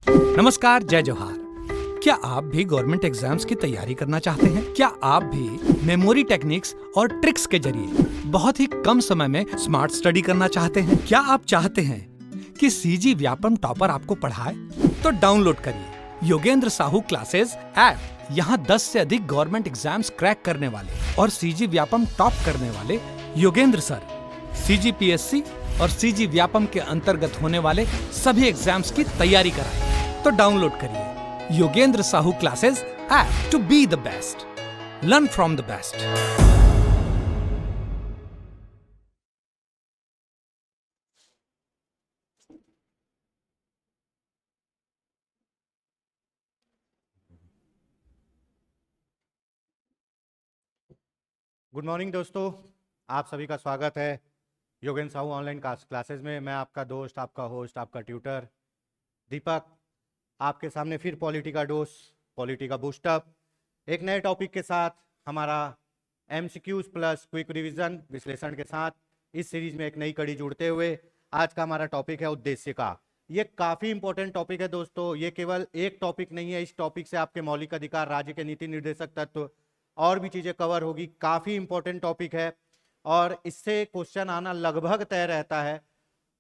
नमस्कार, जय जोहार। क्या आप भी गवर्नमेंट एग्जाम्स की तैयारी करना चाहते हैं? क्या आप भी मेमोरी टेक्निक्स और ट्रिक्स के जरिए बहुत ही कम समय में स्मार्ट स्टडी करना चाहते हैं? क्या आप चाहते हैं कि सीजी व्यापम टॉपर आपको पढ़ाए? तो डाउनलोड करिए योगेंद्र साहू क्लासेस ऐप। यहाँ 10 से अधिक गवर्नमेंट एग्जाम्स क्रैक करने वाले और सीजी व्यापम टॉप करने वाले योगेंद्र सर सीजीपीएससी और सीजी व्यापम के अंतर्गत होने वाले सभी एग्जाम्स की तैयारी कराएं। तो डाउनलोड करिए Yogendra Sahu classes app to be the best, learn from the best. Good morning दोस्तों, आप सभी का स्वागत है योगेंद्र साहू ऑनलाइन क्लासेस में। मैं आपका दोस्त, आपका होस्ट, आपका ट्यूटर दीपक आपके सामने फिर पॉलिटी का डोज, पॉलिटी का बूस्टअप, एक नए टॉपिक के साथ हमारा एमसीक्यूज प्लस क्विक रिवीजन विश्लेषण के साथ इस सीरीज में एक नई कड़ी जुड़ते हुए आज का हमारा टॉपिक है उद्देश्य का। ये काफ़ी इंपॉर्टेंट टॉपिक है दोस्तों। ये केवल एक टॉपिक नहीं है, इस टॉपिक से आपके मौलिक अधिकार, राज्य के नीति निर्देशक तत्व और भी चीज़ें कवर होगी। काफ़ी इंपॉर्टेंट टॉपिक है और इससे क्वेश्चन आना लगभग तय रहता है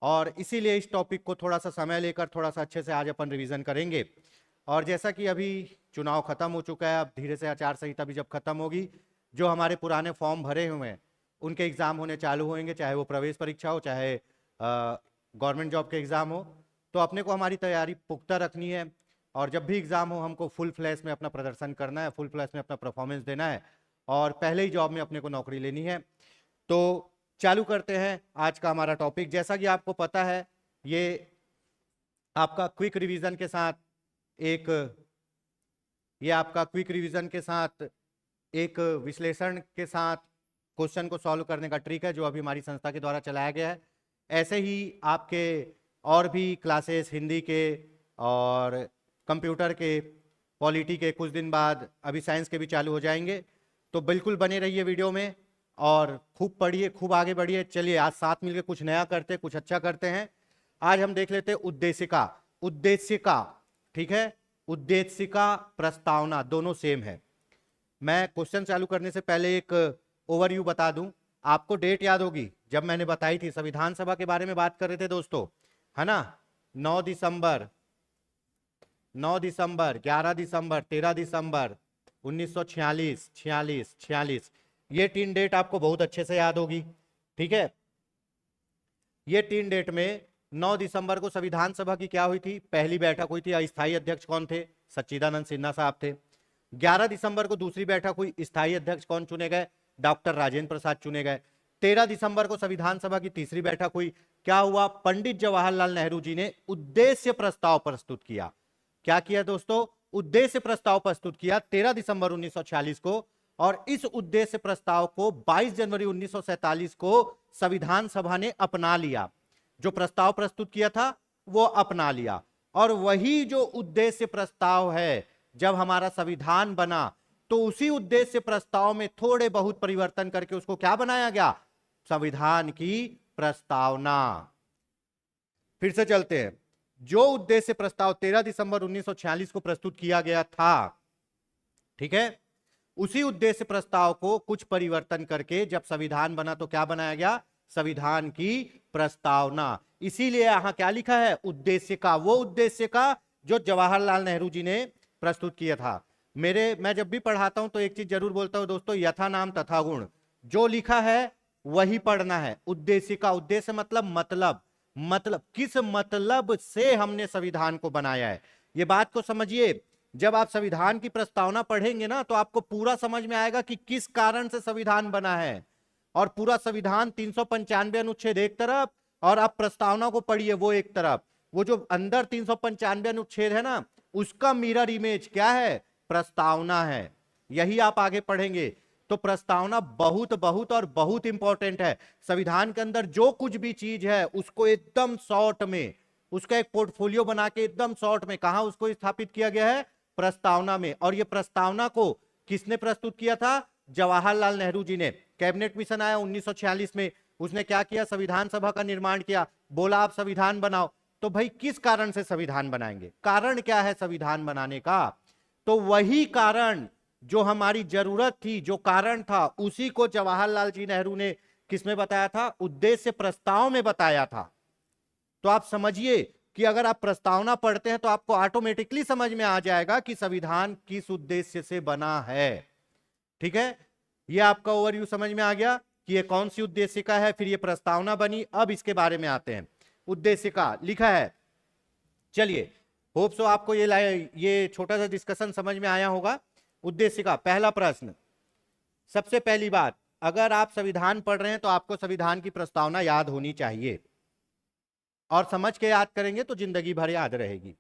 और इसीलिए इस टॉपिक को थोड़ा सा समय लेकर थोड़ा सा अच्छे से आज अपन रिवीजन करेंगे। और जैसा कि अभी चुनाव खत्म हो चुका है, अब धीरे से आचार संहिता भी जब खत्म होगी, जो हमारे पुराने फॉर्म भरे हुए हैं उनके एग्जाम होने चालू होंगे, चाहे वो प्रवेश परीक्षा हो, चाहे गवर्नमेंट जॉब के एग्जाम हो। तो अपने को हमारी तैयारी पुख्ता रखनी है और जब भी एग्जाम हो हमको फुल फ्लैश में अपना प्रदर्शन करना है, फुल फ्लैश में अपना परफॉर्मेंस देना है और पहले ही जॉब में अपने को नौकरी लेनी है। तो चालू करते हैं आज का हमारा टॉपिक। जैसा कि आपको पता है, ये आपका क्विक रिवीजन के साथ एक विश्लेषण के साथ क्वेश्चन को सॉल्व करने का ट्रिक है जो अभी हमारी संस्था के द्वारा चलाया गया है। ऐसे ही आपके और भी क्लासेस हिंदी के और कंप्यूटर के, पॉलिटी के कुछ दिन बाद अभी साइंस के भी चालू हो जाएंगे। तो बिल्कुल बने रहिए वीडियो में और खूब पढ़िए, खूब आगे बढ़िए। चलिए आज साथ मिलकर कुछ नया करते, कुछ अच्छा करते हैं। आज हम देख लेते हैं उद्देश्य का, ठीक है। उद्देश्य का, प्रस्तावना दोनों सेम है। मैं क्वेश्चन चालू करने से पहले एक ओवरव्यू बता दूं। आपको डेट याद होगी जब मैंने बताई थी, संविधान सभा के बारे में बात कर रहे थे दोस्तों, है ना। 9 दिसंबर, 11 दिसंबर, 13 दिसंबर 1946, 46, ये 3 डेट आपको बहुत अच्छे से याद होगी, ठीक है। ये 3 डेट में 9 दिसंबर को संविधान सभा की क्या हुई थी? पहली बैठक हुई थी। अस्थायी अध्यक्ष कौन थे? सच्चिदानंद सिन्हा साहब थे। 11 दिसंबर को दूसरी बैठक हुई, स्थायी अध्यक्ष कौन चुने गए? डॉक्टर राजेंद्र प्रसाद चुने गए। 13 दिसंबर को संविधान सभा की तीसरी बैठक हुई। क्या हुआ? पंडित जवाहरलाल नेहरू जी ने उद्देश्य प्रस्ताव प्रस्तुत किया। क्या किया दोस्तों? उद्देश्य प्रस्ताव प्रस्तुत किया 13 दिसंबर 1946 को और इस उद्देश्य प्रस्ताव को 22 जनवरी 1947 को संविधान सभा ने अपना लिया। जो प्रस्ताव प्रस्तुत किया था वो अपना लिया और वही जो उद्देश्य प्रस्ताव है, जब हमारा संविधान बना तो उसी उद्देश्य प्रस्ताव में थोड़े बहुत परिवर्तन करके उसको क्या बनाया गया? संविधान की प्रस्तावना। फिर से चलते हैं। जो उद्देश्य प्रस्ताव 13 दिसंबर 1946 को प्रस्तुत किया गया था, ठीक है, उसी उद्देश्य प्रस्ताव को कुछ परिवर्तन करके जब संविधान बना तो क्या बनाया गया? संविधान की प्रस्तावना। इसीलिए यहां क्या लिखा है? उद्देश्य का, वो उद्देश्य का जो जवाहरलाल नेहरू जी ने प्रस्तुत किया था। मैं जब भी पढ़ाता हूं तो एक चीज जरूर बोलता हूं दोस्तों, यथा नाम तथा गुण। जो लिखा है वही पढ़ना है। उद्देश्य का, उद्देश्य मतलब किस मतलब से हमने संविधान को बनाया है, ये बात को समझिए। जब आप संविधान की प्रस्तावना पढ़ेंगे ना तो आपको पूरा समझ में आएगा कि किस कारण से संविधान बना है। और पूरा संविधान 395 अनुच्छेद एक तरफ और आप प्रस्तावना को पढ़िए वो एक तरफ। वो जो अंदर 395 अनुच्छेद है ना, उसका मिरर इमेज क्या है? प्रस्तावना है। यही आप आगे पढ़ेंगे। तो प्रस्तावना बहुत बहुत और बहुत इंपॉर्टेंट है। संविधान के अंदर जो कुछ भी चीज है उसको एकदम शॉर्ट में, उसका एक पोर्टफोलियो बना के एकदम शॉर्ट में कहा उसको स्थापित किया गया है? प्रस्तावना में। और ये प्रस्तावना को किसने प्रस्तुत किया था? जवाहरलाल नेहरू जी ने। कैबिनेट मिशन आया 1946 में, उसने क्या किया? संविधान सभा का निर्माण किया, बोला आप संविधान बनाओ। तो भाई किस कारण से संविधान बनाएंगे? कारण क्या है संविधान बनाने का? तो वही कारण जो हमारी जरूरत थी, जो कारण था, उसी को जवाहरलाल जी नेहरू ने किसमें बताया था? उद्देश्य प्रस्ताव में बताया था। तो आप समझिए कि अगर आप प्रस्तावना पढ़ते हैं तो आपको ऑटोमेटिकली समझ में आ जाएगा कि संविधान किस उद्देश्य से बना है। ठीक है, ये आपका ओवरव्यू समझ में आ गया कि ये कौन सी उद्देश्य का है, फिर ये प्रस्तावना बनी। अब इसके बारे में आते हैं। उद्देश्य का लिखा है, चलिए होप सो आपको ये छोटा सा डिस्कशन समझ में आया होगा। उद्देश्य का पहला प्रश्न, सबसे पहली बात, अगर आप संविधान पढ़ रहे हैं तो आपको संविधान की प्रस्तावना याद होनी चाहिए, और समझ के याद करेंगे तो जिंदगी भर याद रहेगी।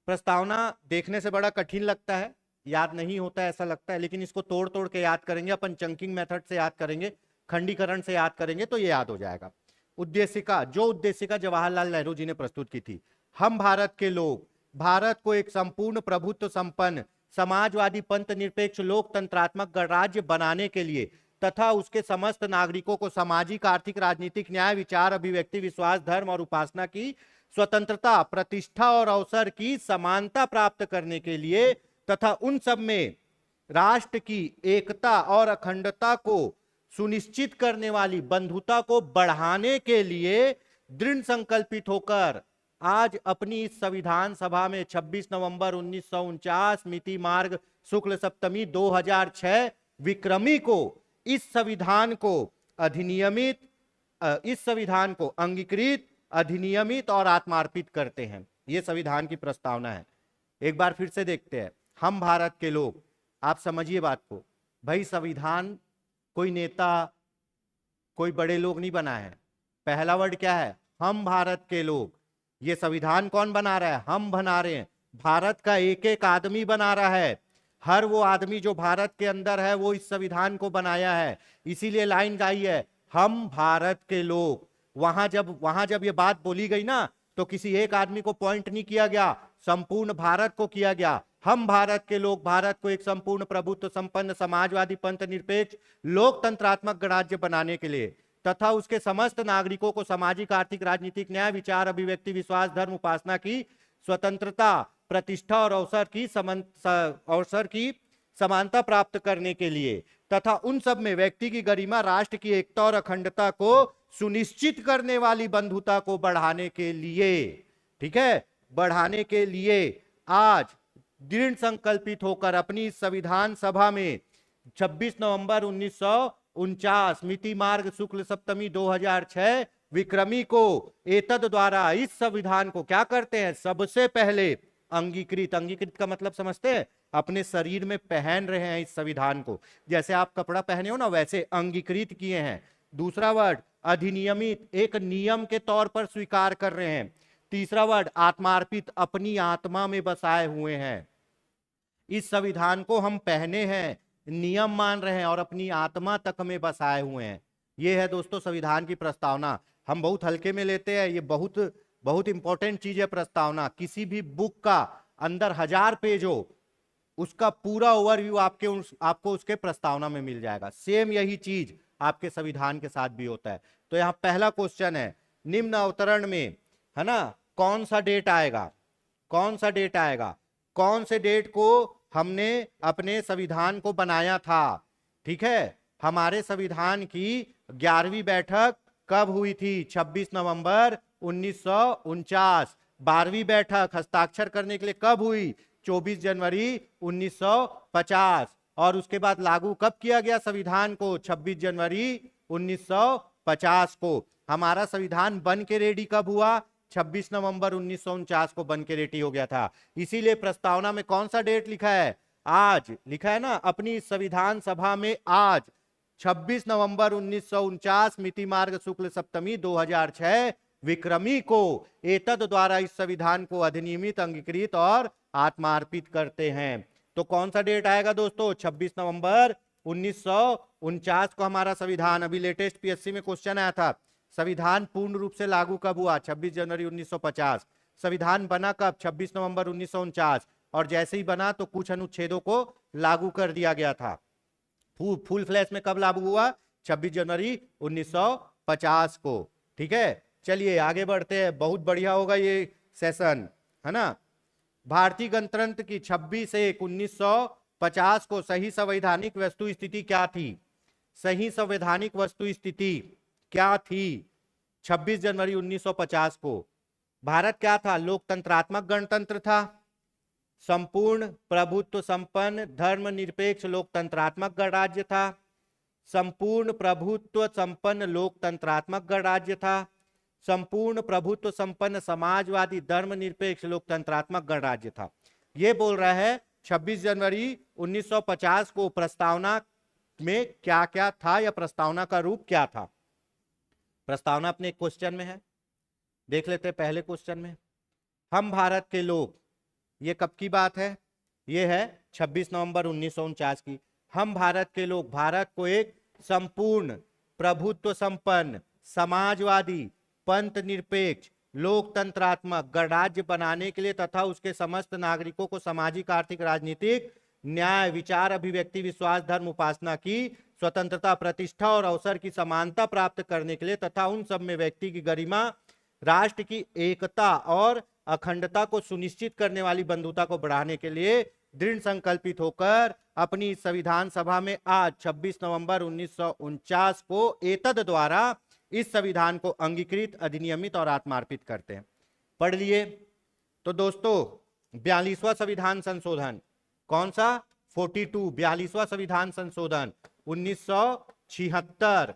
प्रस्तावना देखने से बड़ा कठिन लगता है, याद नहीं होता ऐसा लगता है, लेकिन इसको तोड़ तोड़ के याद करेंगे अपन, चंकिंग मेथड से याद करेंगे, खंडीकरण से याद करेंगे तो ये याद हो जाएगा। उद्देशिका, जो उद्देशिका जवाहरलाल नेहरू जी ने प्रस्तुत की थी, हम भारत के लोग भारत को एक संपूर्ण प्रभुत्व संपन्न समाजवादी पंथ निरपेक्ष लोकतंत्रात्मक गणराज्य बनाने के लिए तथा उसके समस्त नागरिकों को सामाजिक आर्थिक राजनीतिक न्याय विचार अभिव्यक्ति विश्वास धर्म और उपासना की स्वतंत्रता प्रतिष्ठा और अवसर की समानता प्राप्त करने के लिए तथा उन सब में राष्ट्र की एकता और अखंडता को सुनिश्चित करने वाली बंधुता को बढ़ाने के लिए दृढ़ संकल्पित होकर आज अपनी इस संविधान सभा में 26 नवंबर 1949 मिति मार्ग शुक्ल सप्तमी 2006 विक्रमी को इस संविधान को अधिनियमित, इस संविधान को अंगीकृत, अधिनियमित और आत्मार्पित करते हैं। यह संविधान की प्रस्तावना है। एक बार फिर से देखते हैं। हम भारत के लोग, आप समझिए बात को भाई, संविधान कोई नेता कोई बड़े लोग नहीं बनाए हैं। पहला वर्ड क्या है? हम भारत के लोग। ये संविधान कौन बना रहा है? हम बना रहे हैं। भारत का एक एक आदमी बना रहा है। हर वो आदमी जो भारत के अंदर है वो इस संविधान को बनाया है। इसीलिए लाइन गाई है, हम भारत के लोग। वहां जब ये बात बोली गई ना, तो किसी एक आदमी को पॉइंट नहीं किया गया, संपूर्ण भारत को किया गया। हम भारत के लोग भारत को एक संपूर्ण प्रभुत्व संपन्न समाजवादी पंथ निरपेक्ष लोकतंत्रात्मक गणराज्य बनाने के लिए तथा उसके समस्त नागरिकों को सामाजिक आर्थिक राजनीतिक न्याय विचार अभिव्यक्ति विश्वास धर्म उपासना की स्वतंत्रता प्रतिष्ठा और अवसर की समानता प्राप्त करने के लिए तथा उन सब में व्यक्ति की गरिमा राष्ट्र की एकता और अखंडता को सुनिश्चित करने वाली बंधुता को बढ़ाने के लिए, ठीक है, बढ़ाने के लिए आज दृढ़ संकल्पित होकर अपनी संविधान सभा में 26 नवंबर 1949 मिति मार्ग शुक्ल सप्तमी 2006 विक्रमी को एतद द्वारा इस संविधान को क्या करते हैं? सबसे पहले अंगीकृत। अंगीकृत का मतलब समझते हैं? अपने शरीर में पहन रहे हैं इस संविधान को। जैसे आप कपड़ा पहने हो ना, वैसे अंगीकृत किए हैं। दूसरा वर्ड अधिनियमित, एक नियम के तौर पर स्वीकार कर रहे हैं। तीसरा वर्ड आत्मार्पित, अपनी आत्मा में बसाए हुए हैं। इस संविधान को हम पहने हैं, नियम मान रहे हैं और अपनी आत्मा तक में बसाए हुए हैं। ये है दोस्तों संविधान की प्रस्तावना। हम बहुत हल्के में लेते हैं, ये बहुत इंपॉर्टेंट चीज है प्रस्तावना। किसी भी बुक का अंदर 1000 पेज हो, उसका पूरा ओवरव्यू आपको उसके प्रस्तावना में मिल जाएगा। सेम यही चीज आपके संविधान के साथ भी होता है। तो यहाँ पहला क्वेश्चन है, निम्न अवतरण में, है ना, कौन सा डेट आएगा? कौन सा डेट आएगा? कौन से डेट को हमने अपने संविधान को बनाया था? ठीक है, हमारे संविधान की 11वीं बैठक कब हुई थी? 26 नवंबर 1949। 12वीं बैठक हस्ताक्षर करने के लिए कब हुई? 24 जनवरी 1950। और उसके बाद लागू कब किया गया संविधान को? 26 जनवरी 1950 को। हमारा संविधान बन के रेडी कब हुआ? 26 नवंबर 1949 को बन के रेडी हो गया था। इसीलिए प्रस्तावना में कौन सा डेट लिखा है? आज लिखा है ना, अपनी संविधान सभा में आज 26 नवंबर 1949 मिति मार्ग शुक्ल सप्तमी 2006 विक्रमी को एतद द्वारा इस संविधान को अधिनियमित अंगीकृत और आत्मार्पित करते हैं। तो कौन सा डेट आएगा दोस्तों? 26 नवंबर 1949 को हमारा संविधान, अभी लेटेस्ट पीएससी में क्वेश्चन आया था, संविधान पूर्ण रूप से लागू कब हुआ? 26 जनवरी 1950। संविधान बना कब? 26 नवंबर 1949। और जैसे ही बना तो कुछ अनुच्छेदों को लागू कर दिया गया था। फुल फ्लैश में कब लागू हुआ? 26 जनवरी 1950 को। ठीक है, चलिए आगे बढ़ते हैं। बहुत बढ़िया होगा ये सेशन, है ना। भारतीय गणतंत्र की 26/1/1950 को सही संवैधानिक वस्तु स्थिति क्या थी? सही संवैधानिक वस्तु स्थिति क्या थी 26 जनवरी 1950 को? भारत क्या था? लोकतंत्रात्मक गणतंत्र था, संपूर्ण प्रभुत्व संपन्न धर्मनिरपेक्ष लोकतंत्रात्मक गणराज्य था, संपूर्ण प्रभुत्व संपन्न लोकतंत्रात्मक गणराज्य था, संपूर्ण प्रभुत्व संपन्न समाजवादी धर्मनिरपेक्ष लोकतंत्रात्मक गणराज्य था। यह बोल रहा है 26 जनवरी 1950 को प्रस्तावना में क्या क्या था या प्रस्तावना का रूप क्या था। प्रस्तावना अपने क्वेश्चन में है, देख लेते हैं पहले क्वेश्चन में। हम भारत के लोग, ये कब की बात है? ये है 26 नवंबर 1949 की। हम भारत के लोग भारत को एक संपूर्ण प्रभुत्व संपन्न समाजवादी पंथ निरपेक्ष लोकतंत्रात्मक गणराज्य बनाने के लिए तथा उसके समस्त नागरिकों को सामाजिक आर्थिक राजनीतिक न्याय विचार अभिव्यक्ति विश्वास धर्म उपासना की स्वतंत्रता प्रतिष्ठा और अवसर की समानता प्राप्त करने के लिए तथा उन सब में व्यक्ति की गरिमा राष्ट्र की एकता और अखंडता को सुनिश्चित करने वाली बंधुता को बढ़ाने के लिए दृढ़ संकल्पित होकर अपनी संविधान सभा में आज 26 नवंबर 1949 को एतद द्वारा इस संविधान को अंगीकृत अधिनियमित और आत्मार्पित करते हैं। पढ़ लिए। तो दोस्तों 42वां संविधान संशोधन कौन सा? 42 42वां संविधान संशोधन 1976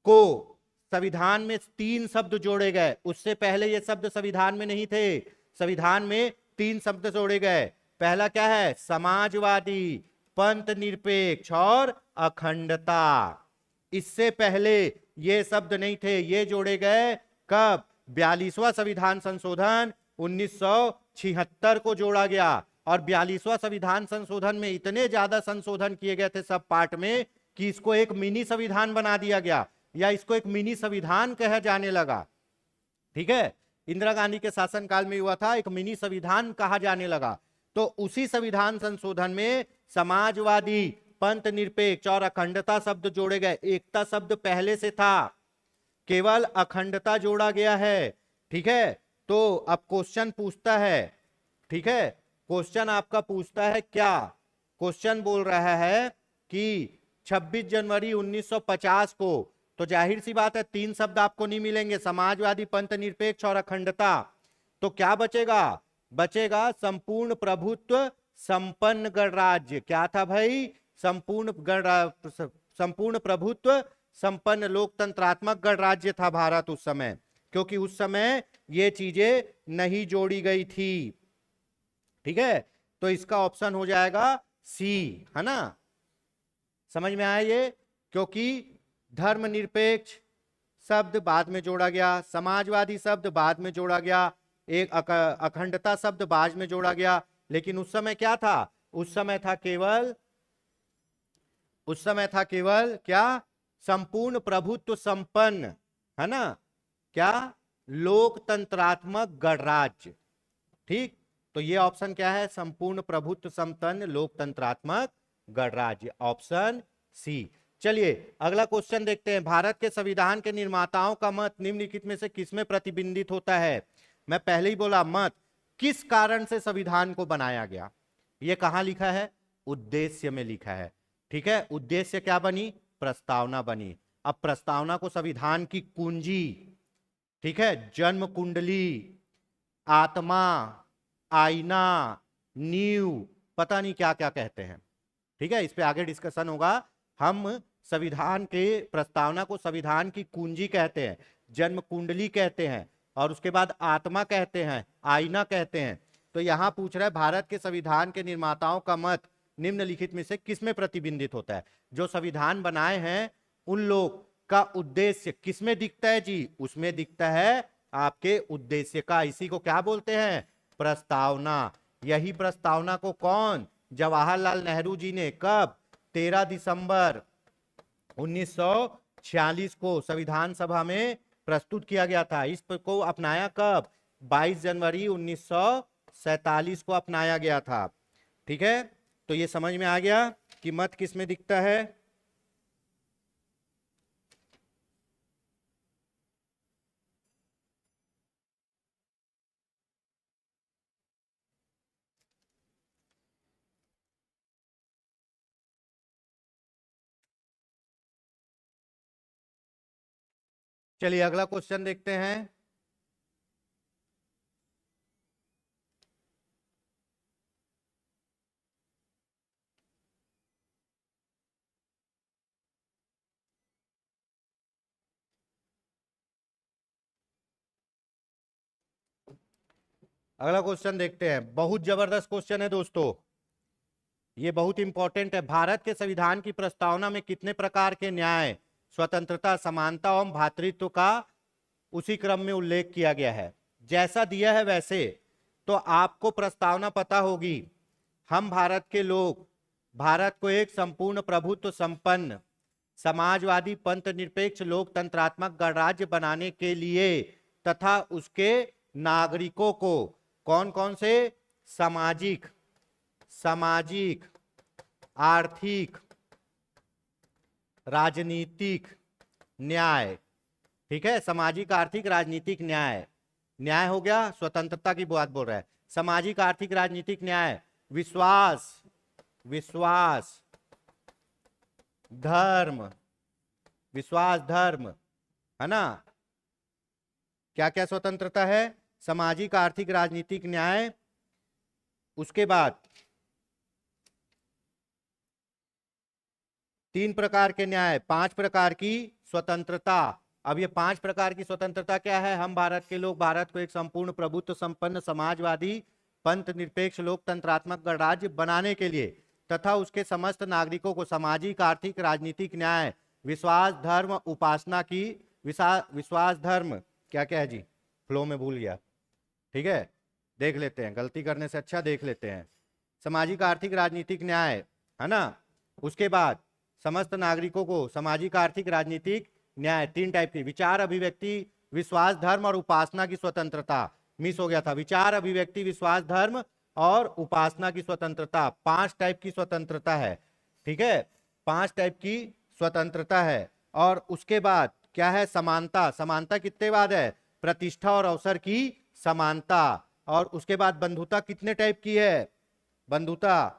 को संविधान में 3 शब्द जोड़े गए। उससे पहले ये शब्द संविधान में नहीं थे। संविधान में 3 शब्द जोड़े गए। पहला क्या है? समाजवादी पंथ निरपेक्ष और अखंडता। इससे पहले ये शब्द नहीं थे। ये जोड़े गए कब? 42वां संविधान संशोधन 1976 को जोड़ा गया। और 42वां संविधान संशोधन में इतने ज्यादा संशोधन किए गए थे सब पार्ट में कि इसको एक मिनी संविधान बना दिया गया या इसको एक मिनी संविधान कहा जाने लगा। ठीक है, इंदिरा गांधी के शासनकाल में हुआ था, एक मिनी संविधान कहा जाने लगा। तो उसी संविधान संशोधन में समाजवादी पंथ निरपेक्ष और अखंडता शब्द जोड़े गए। एकता शब्द पहले से था, केवल अखंडता जोड़ा गया है। ठीक है, तो अब क्वेश्चन पूछता है, ठीक है, क्वेश्चन आपका पूछता है क्या? क्वेश्चन बोल रहा है कि 26 जनवरी 1950 को, तो जाहिर सी बात है 3 शब्द आपको नहीं मिलेंगे, समाजवादी पंथ निरपेक्ष और अखंडता। तो क्या बचेगा? बचेगा संपूर्ण प्रभुत्व संपन्न गणराज्य। क्या था भाई? संपूर्ण प्रभुत्व संपन्न लोकतंत्रात्मक गणराज्य था भारत उस समय, क्योंकि उस समय ये चीजें नहीं जोड़ी गई थी। ठीक है, तो इसका ऑप्शन हो जाएगा सी, है ना। समझ में आया ये? क्योंकि धर्मनिरपेक्ष शब्द बाद में जोड़ा गया, समाजवादी शब्द बाद में जोड़ा गया, एक अखंडता शब्द बाद में जोड़ा गया। लेकिन उस समय क्या था? उस समय था केवल क्या? संपूर्ण प्रभुत्व संपन्न, है ना, क्या? लोकतंत्रात्मक गणराज्य। ठीक, तो ये ऑप्शन क्या है? संपूर्ण प्रभुत्व संपन्न लोकतंत्रात्मक गणराज्य, ऑप्शन सी। चलिए अगला क्वेश्चन देखते हैं। भारत के संविधान के निर्माताओं का मत निम्नलिखित में से किसमें प्रतिबिंबित होता है? मैं पहले ही बोला मत। किस कारण से संविधान को बनाया गया? ये कहां लिखा है? उद्देश्य में लिखा है। ठीक है, उद्देश्य क्या बनी? प्रस्तावना बनी। अब प्रस्तावना को संविधान की कुंजी, ठीक है, जन्म कुंडली, आत्मा, आईना, नींव, पता नहीं क्या क्या कहते हैं। ठीक है, इस पे आगे डिस्कशन होगा। हम संविधान के प्रस्तावना को संविधान की कुंजी कहते हैं, जन्म कुंडली कहते हैं, और उसके बाद आत्मा कहते हैं, आईना कहते हैं। तो यहां पूछ रहा है भारत के संविधान के निर्माताओं का मत निम्नलिखित में से किसमें प्रतिबिंबित होता है? जो संविधान बनाए हैं उन लोग का उद्देश्य किसमें दिखता है जी? उसमें दिखता है आपके उद्देश्य का। इसी को क्या बोलते हैं? प्रस्तावना। यही प्रस्तावना को कौन? जवाहरलाल नेहरू जी ने कब? 13 दिसंबर 1946 को संविधान सभा में प्रस्तुत किया गया था। इसको अपनाया कब? 22 जनवरी 1947 को अपनाया गया था। ठीक है, तो ये समझ में आ गया कि मत किसमें दिखता है। चलिए अगला क्वेश्चन देखते हैं। अगला क्वेश्चन देखते हैं, बहुत जबरदस्त क्वेश्चन है दोस्तों, ये बहुत इंपॉर्टेंट है। भारत के संविधान की प्रस्तावना में कितने प्रकार के न्याय, स्वतंत्रता, समानता एवं भ्रातृत्व का उसी क्रम में उल्लेख किया गया है? जैसा दिया है वैसे तो आपको प्रस्तावना पता होगी। हम भारत के लोग भारत को एक संपूर्ण प्रभुत्व संपन्न समाजवादी पंथ निरपेक्ष लोकतंत्रात्मक गणराज्य बनाने के लिए तथा उसके नागरिकों को कौन कौन से सामाजिक सामाजिक आर्थिक राजनीतिक न्याय, ठीक है, सामाजिक आर्थिक राजनीतिक न्याय, न्याय हो गया, स्वतंत्रता की बात बोल रहा है, सामाजिक आर्थिक राजनीतिक न्याय, विश्वास विश्वास धर्म, विश्वास धर्म, है ना। क्या क्या स्वतंत्रता है? सामाजिक आर्थिक राजनीतिक न्याय, उसके बाद 3 प्रकार के न्याय, 5 प्रकार की स्वतंत्रता। अब ये 5 प्रकार की स्वतंत्रता क्या है? हम भारत के लोग भारत को एक संपूर्ण प्रभुत्व संपन्न समाजवादी पंथ निरपेक्ष लोकतंत्रात्मक गणराज्य बनाने के लिए तथा उसके समस्त नागरिकों को सामाजिक आर्थिक राजनीतिक न्याय, विश्वास धर्म उपासना की विश्वास धर्म क्या क्या है जी, फ्लो में भूल गया, ठीक है, देख लेते हैं, गलती करने से अच्छा देख लेते हैं। सामाजिक आर्थिक राजनीतिक न्याय, है ना। उसके बाद समस्त नागरिकों को सामाजिक आर्थिक राजनीतिक न्याय, 3 टाइप की, विचार अभिव्यक्ति विश्वास धर्म और उपासना की स्वतंत्रता, मिस हो गया था, विचार अभिव्यक्ति विश्वास धर्म और उपासना की स्वतंत्रता, 5 टाइप की स्वतंत्रता है, ठीक है, 5 टाइप की स्वतंत्रता है। और उसके बाद क्या है? समानता, समानता कितने बाद है? प्रतिष्ठा और अवसर की समानता। और उसके बाद बंधुता कितने टाइप की है? बंधुता,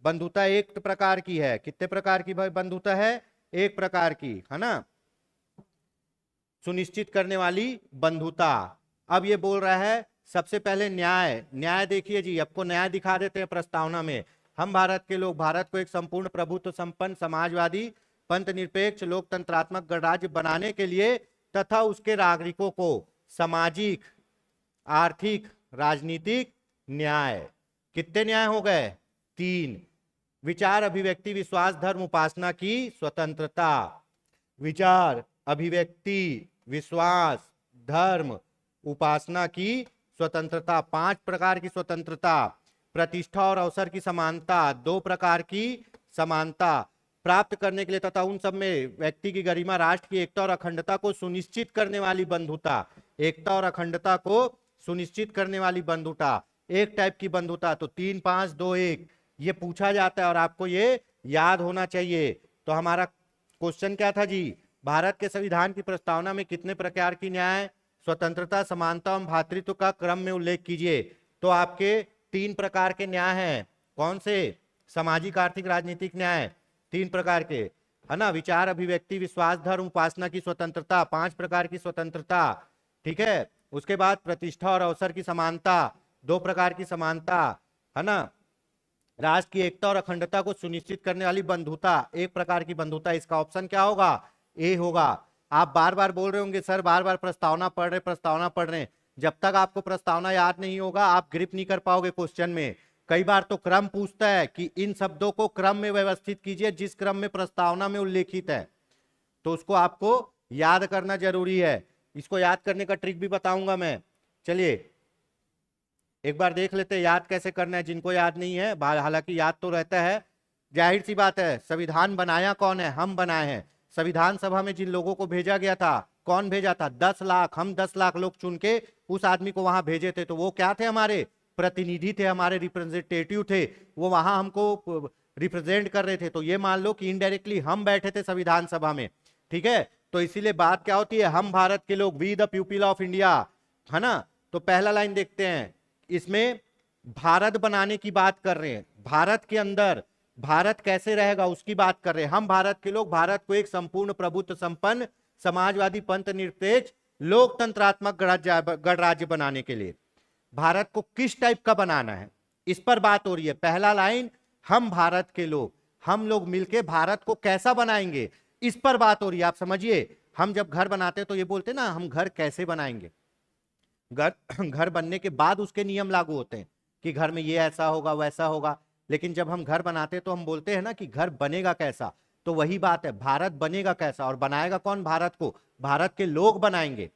बंधुता एक प्रकार की है, कितने प्रकार की भाई बंधुता है? एक प्रकार की, है ना, सुनिश्चित करने वाली बंधुता। अब ये बोल रहा है सबसे पहले न्याय, न्याय देखिए जी, आपको न्याय दिखा देते हैं प्रस्तावना में। हम भारत के लोग भारत को एक संपूर्ण प्रभुत्व संपन्न समाजवादी पंथ निरपेक्ष लोकतंत्रात्मक गणराज्य बनाने के लिए तथा उसके नागरिकों को सामाजिक आर्थिक राजनीतिक न्याय, कितने न्याय हो गए? 3। विचार अभिव्यक्ति विश्वास धर्म उपासना की स्वतंत्रता, विचार अभिव्यक्ति विश्वास धर्म उपासना की स्वतंत्रता, 5 प्रकार की स्वतंत्रता। प्रतिष्ठा और अवसर की समानता, 2 प्रकार की समानता प्राप्त करने के लिए तथा उन सब में व्यक्ति की गरिमा, राष्ट्र की एकता और अखंडता को सुनिश्चित करने वाली बंधुता, एकता और अखंडता को सुनिश्चित करने वाली बंधुता, एक टाइप की बंधुता। तो 3 5 2 1 ये पूछा जाता है और आपको ये याद होना चाहिए। तो हमारा क्वेश्चन क्या था जी? भारत के संविधान की प्रस्तावना में कितने प्रकार की न्याय, स्वतंत्रता, समानता एवं भ्रातृत्व का क्रम में उल्लेख कीजिए। तो आपके 3 प्रकार के न्याय हैं, कौन से? सामाजिक आर्थिक राजनीतिक न्याय 3 प्रकार के, है ना, विचार अभिव्यक्ति विश्वास धर्म उपासना की स्वतंत्रता, 5 प्रकार की स्वतंत्रता, ठीक है। उसके बाद प्रतिष्ठा और अवसर की समानता, 2 प्रकार की समानता, है ना, राष्ट्र की एकता और अखंडता को सुनिश्चित करने वाली बंधुता, 1 प्रकार की बंधुता। इसका ऑप्शन क्या होगा? ए होगा। आप बार बार बोल रहे होंगे सर बार बार प्रस्तावना पढ़ रहे, प्रस्तावना पढ़ रहे, जब तक आपको प्रस्तावना याद नहीं होगा आप ग्रिप नहीं कर पाओगे क्वेश्चन में। कई बार तो क्रम पूछता है कि इन शब्दों को क्रम में व्यवस्थित कीजिए जिस क्रम में प्रस्तावना में उल्लेखित है, तो उसको आपको याद करना जरूरी है। इसको याद करने का ट्रिक भी बताऊंगा मैं। चलिए एक बार देख लेते हैं याद कैसे करना है, जिनको याद नहीं है, हालांकि याद तो रहता है, जाहिर सी बात है। संविधान बनाया कौन है? हम बनाए हैं। संविधान सभा में जिन लोगों को भेजा गया था, कौन भेजा था? 10 लाख, हम 10 लाख लोग चुन के उस आदमी को वहां भेजे थे। तो वो क्या थे? हमारे प्रतिनिधि थे, हमारे रिप्रेजेंटेटिव थे, वो वहां हमको रिप्रेजेंट कर रहे थे। तो ये मान लो कि इनडायरेक्टली हम बैठे थे संविधान सभा में, ठीक है। तो इसीलिए बात क्या होती है? हम भारत के लोग, we the people of India, है ना। तो पहला लाइन देखते हैं, इसमें भारत बनाने की बात कर रहे हैं, भारत के अंदर भारत कैसे रहेगा उसकी बात कर रहे हैं। हम भारत के लोग भारत को एक संपूर्ण प्रभुत्व संपन्न समाजवादी, पंथ निरपेक्ष, लोकतंत्रात्मक गणराज्य बनाने के लिए भारत को किस टाइप का बनाना है, इस पर बात हो रही है। पहला लाइन, हम भारत के लोग, हम लोग मिलके भारत को कैसा बनाएंगे, इस पर बात हो रही है। आप समझिए, हम जब घर बनाते हैं तो ये बोलते हैं ना, हम घर कैसे बनाएंगे। घर बनने के बाद उसके नियम लागू होते हैं कि घर में ये ऐसा होगा, वैसा होगा। लेकिन जब हम घर बनाते हैं तो हम बोलते हैं ना कि घर बनेगा कैसा। तो वही बात है, भारत बनेगा कैसा, और बनाएगा कौन भारत को? भारत के लोग बनाएंगे।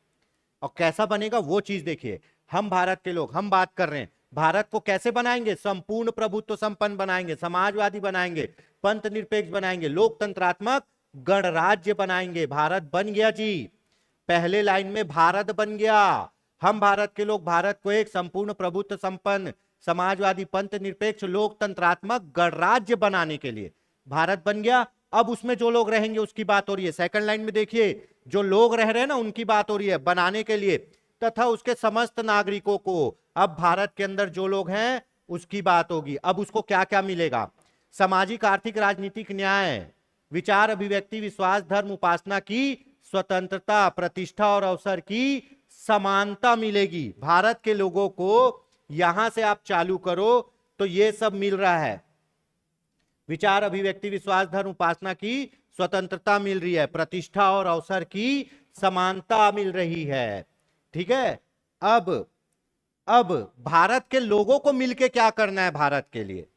और कैसा बनेगा वो चीज देखिए, हम भारत के लोग, हम बात कर रहे हैं भारत को कैसे बनाएंगे, संपूर्ण प्रभुत्व संपन्न बनाएंगे, समाजवादी बनाएंगे, पंथ निरपेक्ष बनाएंगे, लोकतंत्रात्मक गणराज्य बनाएंगे। भारत बन गया जी, पहले लाइन में भारत बन गया। हम भारत के लोग भारत को एक संपूर्ण प्रभुत्व संपन्न, समाजवादी, पंथ निरपेक्ष, लोकतंत्रात्मक गणराज्य बनाने के लिए भारत बन गया। अब उसमें जो लोग रहेंगे उसकी बात हो रही है। सेकंड लाइन में देखिए, जो लोग रह रहे हैं ना उनकी बात हो रही है बनाने के लिए, तथा उसके समस्त नागरिकों को। अब भारत के अंदर जो लोग हैं उसकी बात होगी। अब उसको क्या क्या मिलेगा? सामाजिक, आर्थिक, राजनीतिक न्याय, विचार, अभिव्यक्ति, विश्वास, धर्म, उपासना की स्वतंत्रता, प्रतिष्ठा और अवसर की समानता मिलेगी। भारत के लोगों को यहां से आप चालू करो तो ये सब मिल रहा है। विचार, अभिव्यक्ति, विश्वास, धर्म, उपासना की स्वतंत्रता मिल रही है, प्रतिष्ठा और अवसर की समानता मिल रही है। ठीक है, अब भारत के लोगों को मिलके क्या करना है? भारत के लिए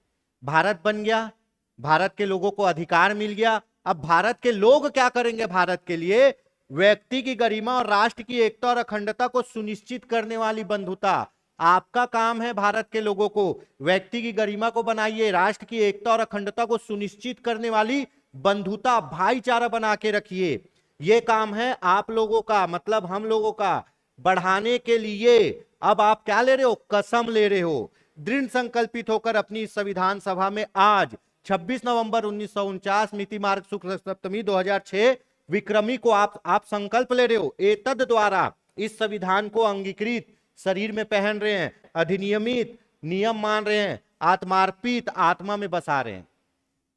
भारत बन गया, भारत के लोगों को अधिकार मिल गया। अब भारत के लोग क्या करेंगे? भारत के लिए व्यक्ति की गरिमा और राष्ट्र की एकता और अखंडता को सुनिश्चित करने वाली बंधुता। आपका काम है भारत के लोगों को व्यक्ति की गरिमा को बनाइए, राष्ट्र की एकता और अखंडता को सुनिश्चित करने वाली बंधुता, भाईचारा बना के रखिए। ये काम है आप लोगों का, मतलब हम लोगों का, बढ़ाने के लिए। अब आप क्या ले रहे हो? कसम ले रहे हो, दृढ़ संकल्पित होकर अपनी संविधान सभा में आज 26 नवंबर 1949 मिति मार्ग शुक्ल सप्तमी 2006 विक्रमी को आप संकल्प ले रहे हो। एतद द्वारा इस संविधान को अंगीकृत शरीर में पहन रहे हैं, अधिनियमित नियम मान रहे हैं, आत्मार्पित आत्मा में बसा रहे हैं।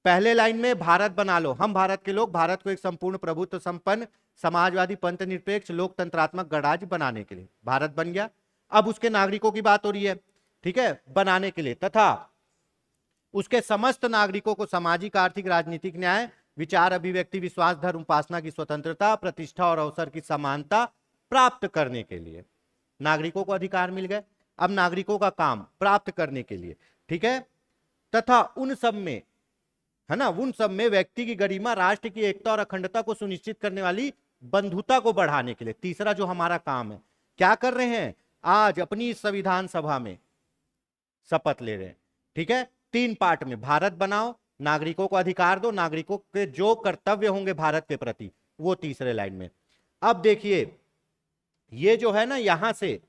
पहले लाइन में भारत बना लो, हम भारत के लोग भारत को एक संपूर्ण प्रभुत्व संपन्न, समाजवादी, पंथ निरपेक्ष, लोकतंत्रात्मक गणराज्य बनाने के लिए भारत बन गया। अब उसके नागरिकों की बात हो रही है, ठीक है, बनाने के लिए, तथा उसके समस्त नागरिकों को सामाजिक, आर्थिक, राजनीतिक न्याय, विचार, अभिव्यक्ति, विश्वास, धर्म, उपासना की स्वतंत्रता, प्रतिष्ठा और अवसर की समानता प्राप्त करने के लिए नागरिकों को अधिकार मिल गए। अब नागरिकों का काम प्राप्त करने के लिए, ठीक है, तथा उन सब में, है ना, उन सब में व्यक्ति की गरिमा, राष्ट्र की एकता और अखंडता को सुनिश्चित करने वाली बंधुता को बढ़ाने के लिए। तीसरा जो हमारा काम है, क्या कर रहे हैं? आज अपनी संविधान सभा में शपथ ले रहे हैं, ठीक है। 3 पार्ट में भारत बनाओ, नागरिकों को अधिकार दो, नागरिकों के जो कर्तव्य होंगे भारत के प्रति वो तीसरे लाइन में। अब देखिए, ये जो है ना, यहां से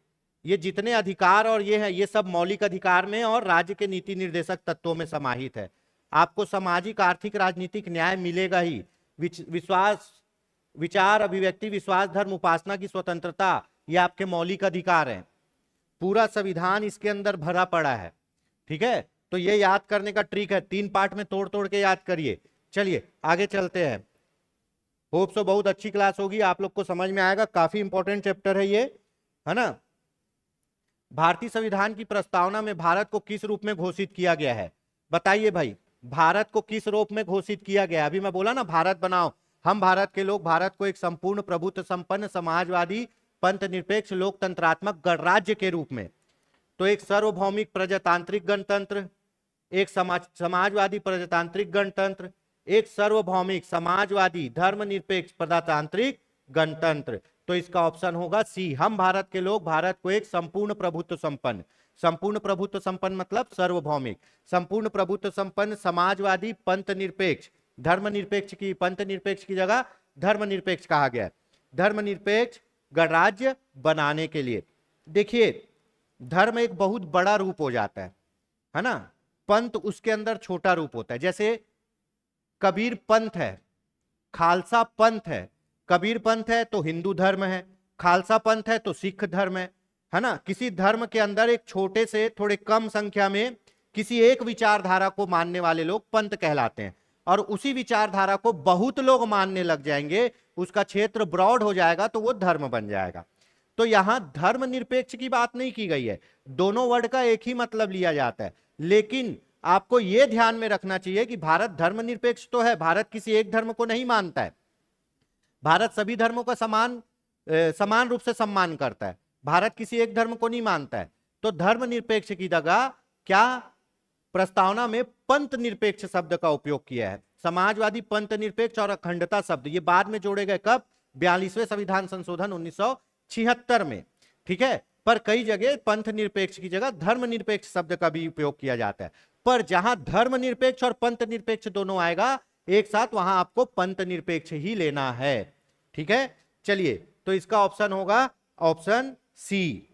ये जितने अधिकार और ये है, ये सब मौलिक अधिकार में और राज्य के नीति निर्देशक तत्वों में समाहित है। आपको सामाजिक, आर्थिक, राजनीतिक न्याय मिलेगा ही। विश्वास, विचार, अभिव्यक्ति, विश्वास, धर्म, उपासना की स्वतंत्रता, ये आपके मौलिक अधिकार हैं। पूरा संविधान इसके अंदर भरा पड़ा है, ठीक है। तो ये याद करने का ट्रिक है, 3 पार्ट में तोड़ तोड़ के याद करिए। चलिए आगे चलते हैं। होप सो बहुत अच्छी क्लास होगी, आप लोग को समझ में आएगा, काफी इंपॉर्टेंट चैप्टर है ये, है ना। भारतीय संविधान की प्रस्तावना में भारत को किस रूप में घोषित किया गया है? बताइए भाई, भारत को किस रूप में घोषित किया गया? अभी मैं बोला ना, भारत बनाओ, हम भारत के लोग भारत को एक संपूर्ण प्रभुत्व संपन्न, समाजवादी, पंथ निरपेक्ष, लोकतंत्रात्मक गणराज्य के रूप में। तो एक सार्वभौमिक प्रजातांत्रिक गणतंत्र, एक समाजवादी प्रजातांत्रिक गणतंत्र, एक सार्वभौमिक समाजवादी धर्मनिरपेक्ष प्रजातांत्रिक गणतंत्र। तो इसका ऑप्शन होगा सी, हम भारत के लोग भारत को एक संपूर्ण प्रभुत्व संपन्न, संपूर्ण प्रभुत्व संपन्न मतलब सार्वभौमिक, संपूर्ण प्रभुत्व संपन्न, समाजवादी, पंथ निरपेक्ष, धर्मनिरपेक्ष की, पंथ निरपेक्ष की जगह धर्मनिरपेक्ष कहा गया, धर्मनिरपेक्ष गणराज्य बनाने के लिए। देखिए, धर्म एक बहुत बड़ा रूप हो जाता है ना, पंथ उसके अंदर छोटा रूप होता है। जैसे कबीर पंथ है, खालसा पंथ है। कबीर पंथ है तो हिंदू धर्म है, खालसा पंथ है तो सिख धर्म है ना। किसी धर्म के अंदर एक छोटे से, थोड़े कम संख्या में किसी एक विचारधारा को मानने वाले लोग पंथ कहलाते हैं, और उसी विचारधारा को बहुत लोग मानने लग जाएंगे उसका क्षेत्र ब्रॉड हो जाएगा तो वो धर्म बन जाएगा। तो यहां धर्मनिरपेक्ष की बात नहीं की गई है, दोनों वर्ड का एक ही मतलब लिया जाता है। लेकिन आपको यह ध्यान में रखना चाहिए कि भारत धर्मनिरपेक्ष तो है, भारत किसी एक धर्म को नहीं मानता है, भारत सभी धर्मों का समान रूप से सम्मान करता है, भारत किसी एक धर्म को नहीं मानता है। तो धर्मनिरपेक्ष की जगह क्या प्रस्तावना में पंथ निरपेक्ष शब्द का उपयोग किया है। समाजवादी, पंथ निरपेक्ष और अखंडता शब्द ये बाद में जोड़े गए, कब? 42वें संविधान संशोधन 1976 में, ठीक है। पर कई जगह पंथ निरपेक्ष की जगह धर्मनिरपेक्ष शब्द का भी उपयोग किया जाता है। पर जहां धर्मनिरपेक्ष और पंथ निरपेक्ष दोनों आएगा एक साथ, वहां आपको पंथ निरपेक्ष ही लेना है, ठीक है। चलिए, तो इसका ऑप्शन होगा ऑप्शन सी,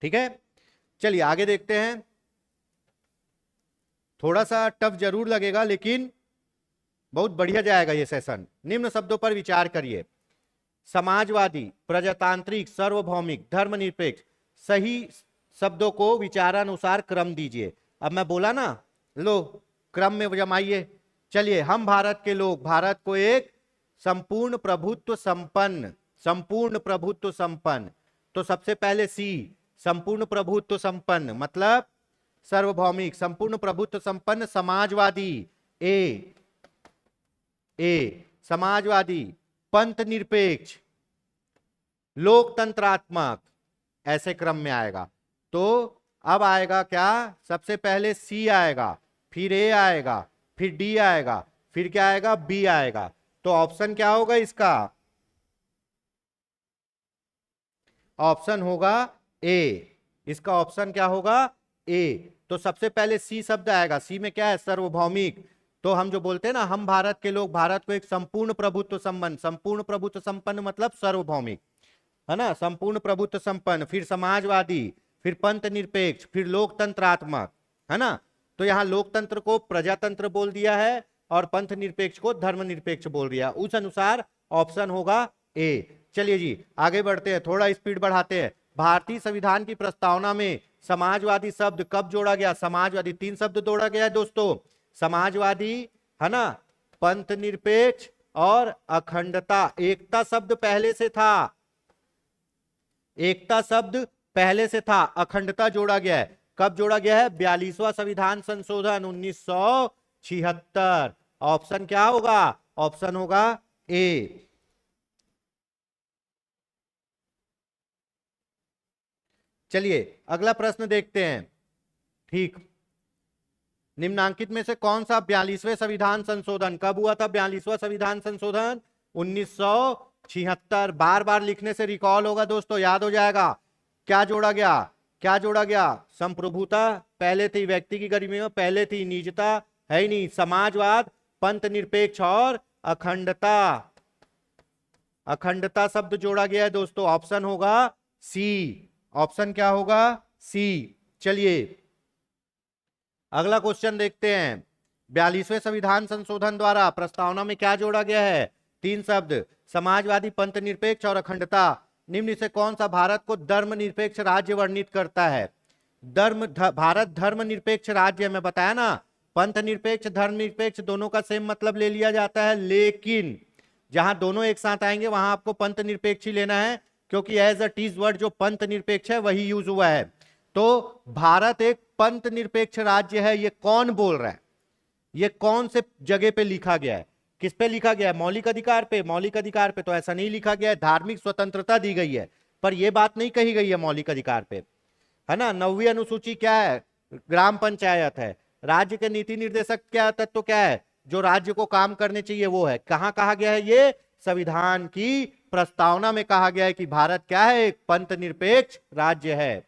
ठीक है। चलिए आगे देखते हैं, थोड़ा सा टफ जरूर लगेगा लेकिन बहुत बढ़िया जाएगा ये सेशन। निम्न शब्दों पर विचार करिए। समाजवादी, प्रजातांत्रिक, सार्वभौमिक, धर्मनिरपेक्ष, सही शब्दों को विचारानुसार क्रम दीजिए। अब मैं बोला ना, लो क्रम में जमाइए। चलिए, हम भारत के लोग भारत को एक संपूर्ण प्रभुत्व संपन्न, तो सबसे पहले सी, संपूर्ण प्रभुत्व संपन्न मतलब सार्वभौमिक, संपूर्ण प्रभुत्व संपन्न समाजवादी ए, समाजवादी, पंथ निरपेक्ष, लोकतंत्रात्मक, ऐसे क्रम में आएगा। तो अब आएगा क्या? सबसे पहले सी आएगा, फिर ए आएगा, फिर डी आएगा, फिर क्या आएगा? बी आएगा। तो ऑप्शन क्या होगा इसका? ऑप्शन होगा ए। इसका ऑप्शन क्या होगा? ए। तो सबसे पहले सी शब्द आएगा। सी में क्या है? सार्वभौमिक। तो हम जो बोलते हैं ना, हम भारत के लोग भारत को एक संपूर्ण प्रभुत्व संपन्न, संपूर्ण प्रभुत्व संपन्न मतलब सार्वभौमिक, है ना, संपूर्ण प्रभुत्व संपन्न, फिर समाजवादी, फिर पंथ निरपेक्ष, फिर लोकतंत्रात्मक, है ना। तो यहां लोकतंत्र को प्रजातंत्र बोल दिया है और पंथ निरपेक्ष को धर्मनिरपेक्ष बोल दिया। उस अनुसार ऑप्शन होगा ए। चलिए जी आगे बढ़ते हैं, थोड़ा स्पीड बढ़ाते हैं। भारतीय संविधान की प्रस्तावना में समाजवादी शब्द कब जोड़ा गया? समाजवादी 3 शब्द जोड़ा गया है दोस्तों, समाजवादी, है ना, पंथ निरपेक्ष और अखंडता। एकता शब्द पहले से था, एकता शब्द पहले से था, अखंडता जोड़ा गया है। कब जोड़ा गया है? 42वां संविधान संशोधन 1976। ऑप्शन क्या होगा? ऑप्शन होगा ए। चलिए अगला प्रश्न देखते हैं। ठीक, निम्नांकित में से कौन सा 42वें संविधान संशोधन कब हुआ था? 42वां संविधान संशोधन 1976। बार बार लिखने से रिकॉल होगा दोस्तों, याद हो जाएगा। क्या जोड़ा गया? क्या जोड़ा गया? संप्रभुता पहले थी, व्यक्ति की गरिमा पहले थी, निजता है ही नहीं, समाजवाद, पंथ निरपेक्ष और अखंडता। अखंडता शब्द जोड़ा गया है दोस्तों। ऑप्शन होगा सी। ऑप्शन क्या होगा? सी। चलिए अगला क्वेश्चन देखते हैं। 42वें संविधान संशोधन द्वारा प्रस्तावना में क्या जोड़ा गया है? 3 शब्द, समाजवादी, पंथ निरपेक्ष और अखंडता। निम्न से कौन सा भारत को धर्मनिरपेक्ष राज्य वर्णित करता है? भारत धर्मनिरपेक्ष राज्य, मैं बताया ना, पंथ निरपेक्ष धर्मनिरपेक्ष दोनों का सेम मतलब ले लिया जाता है, लेकिन जहां दोनों एक साथ आएंगे वहां आपको पंथ निरपेक्ष ही लेना है, क्योंकि एज अ टीज वर्ड जो पंथ निरपेक्ष है वही यूज हुआ है। तो भारत एक पंथ निरपेक्ष राज्य है, ये कौन बोल रहा है? ये कौन से जगह पे लिखा गया है? किस पे लिखा गया है? मौलिक अधिकार पे। मौलिक अधिकार पे तो ऐसा नहीं लिखा गया है, धार्मिक स्वतंत्रता दी गई है, पर यह बात नहीं कही गई है मौलिक अधिकार पे, है ना। 9वीं अनुसूची क्या है? ग्राम पंचायत है। राज्य के नीति निर्देशक क्या तत्व क्या है? जो राज्य को काम करने चाहिए वो है। कहां कहा गया है? ये संविधान की प्रस्तावना में कहा गया है कि भारत क्या है? एक पंथ निरपेक्ष राज्य है।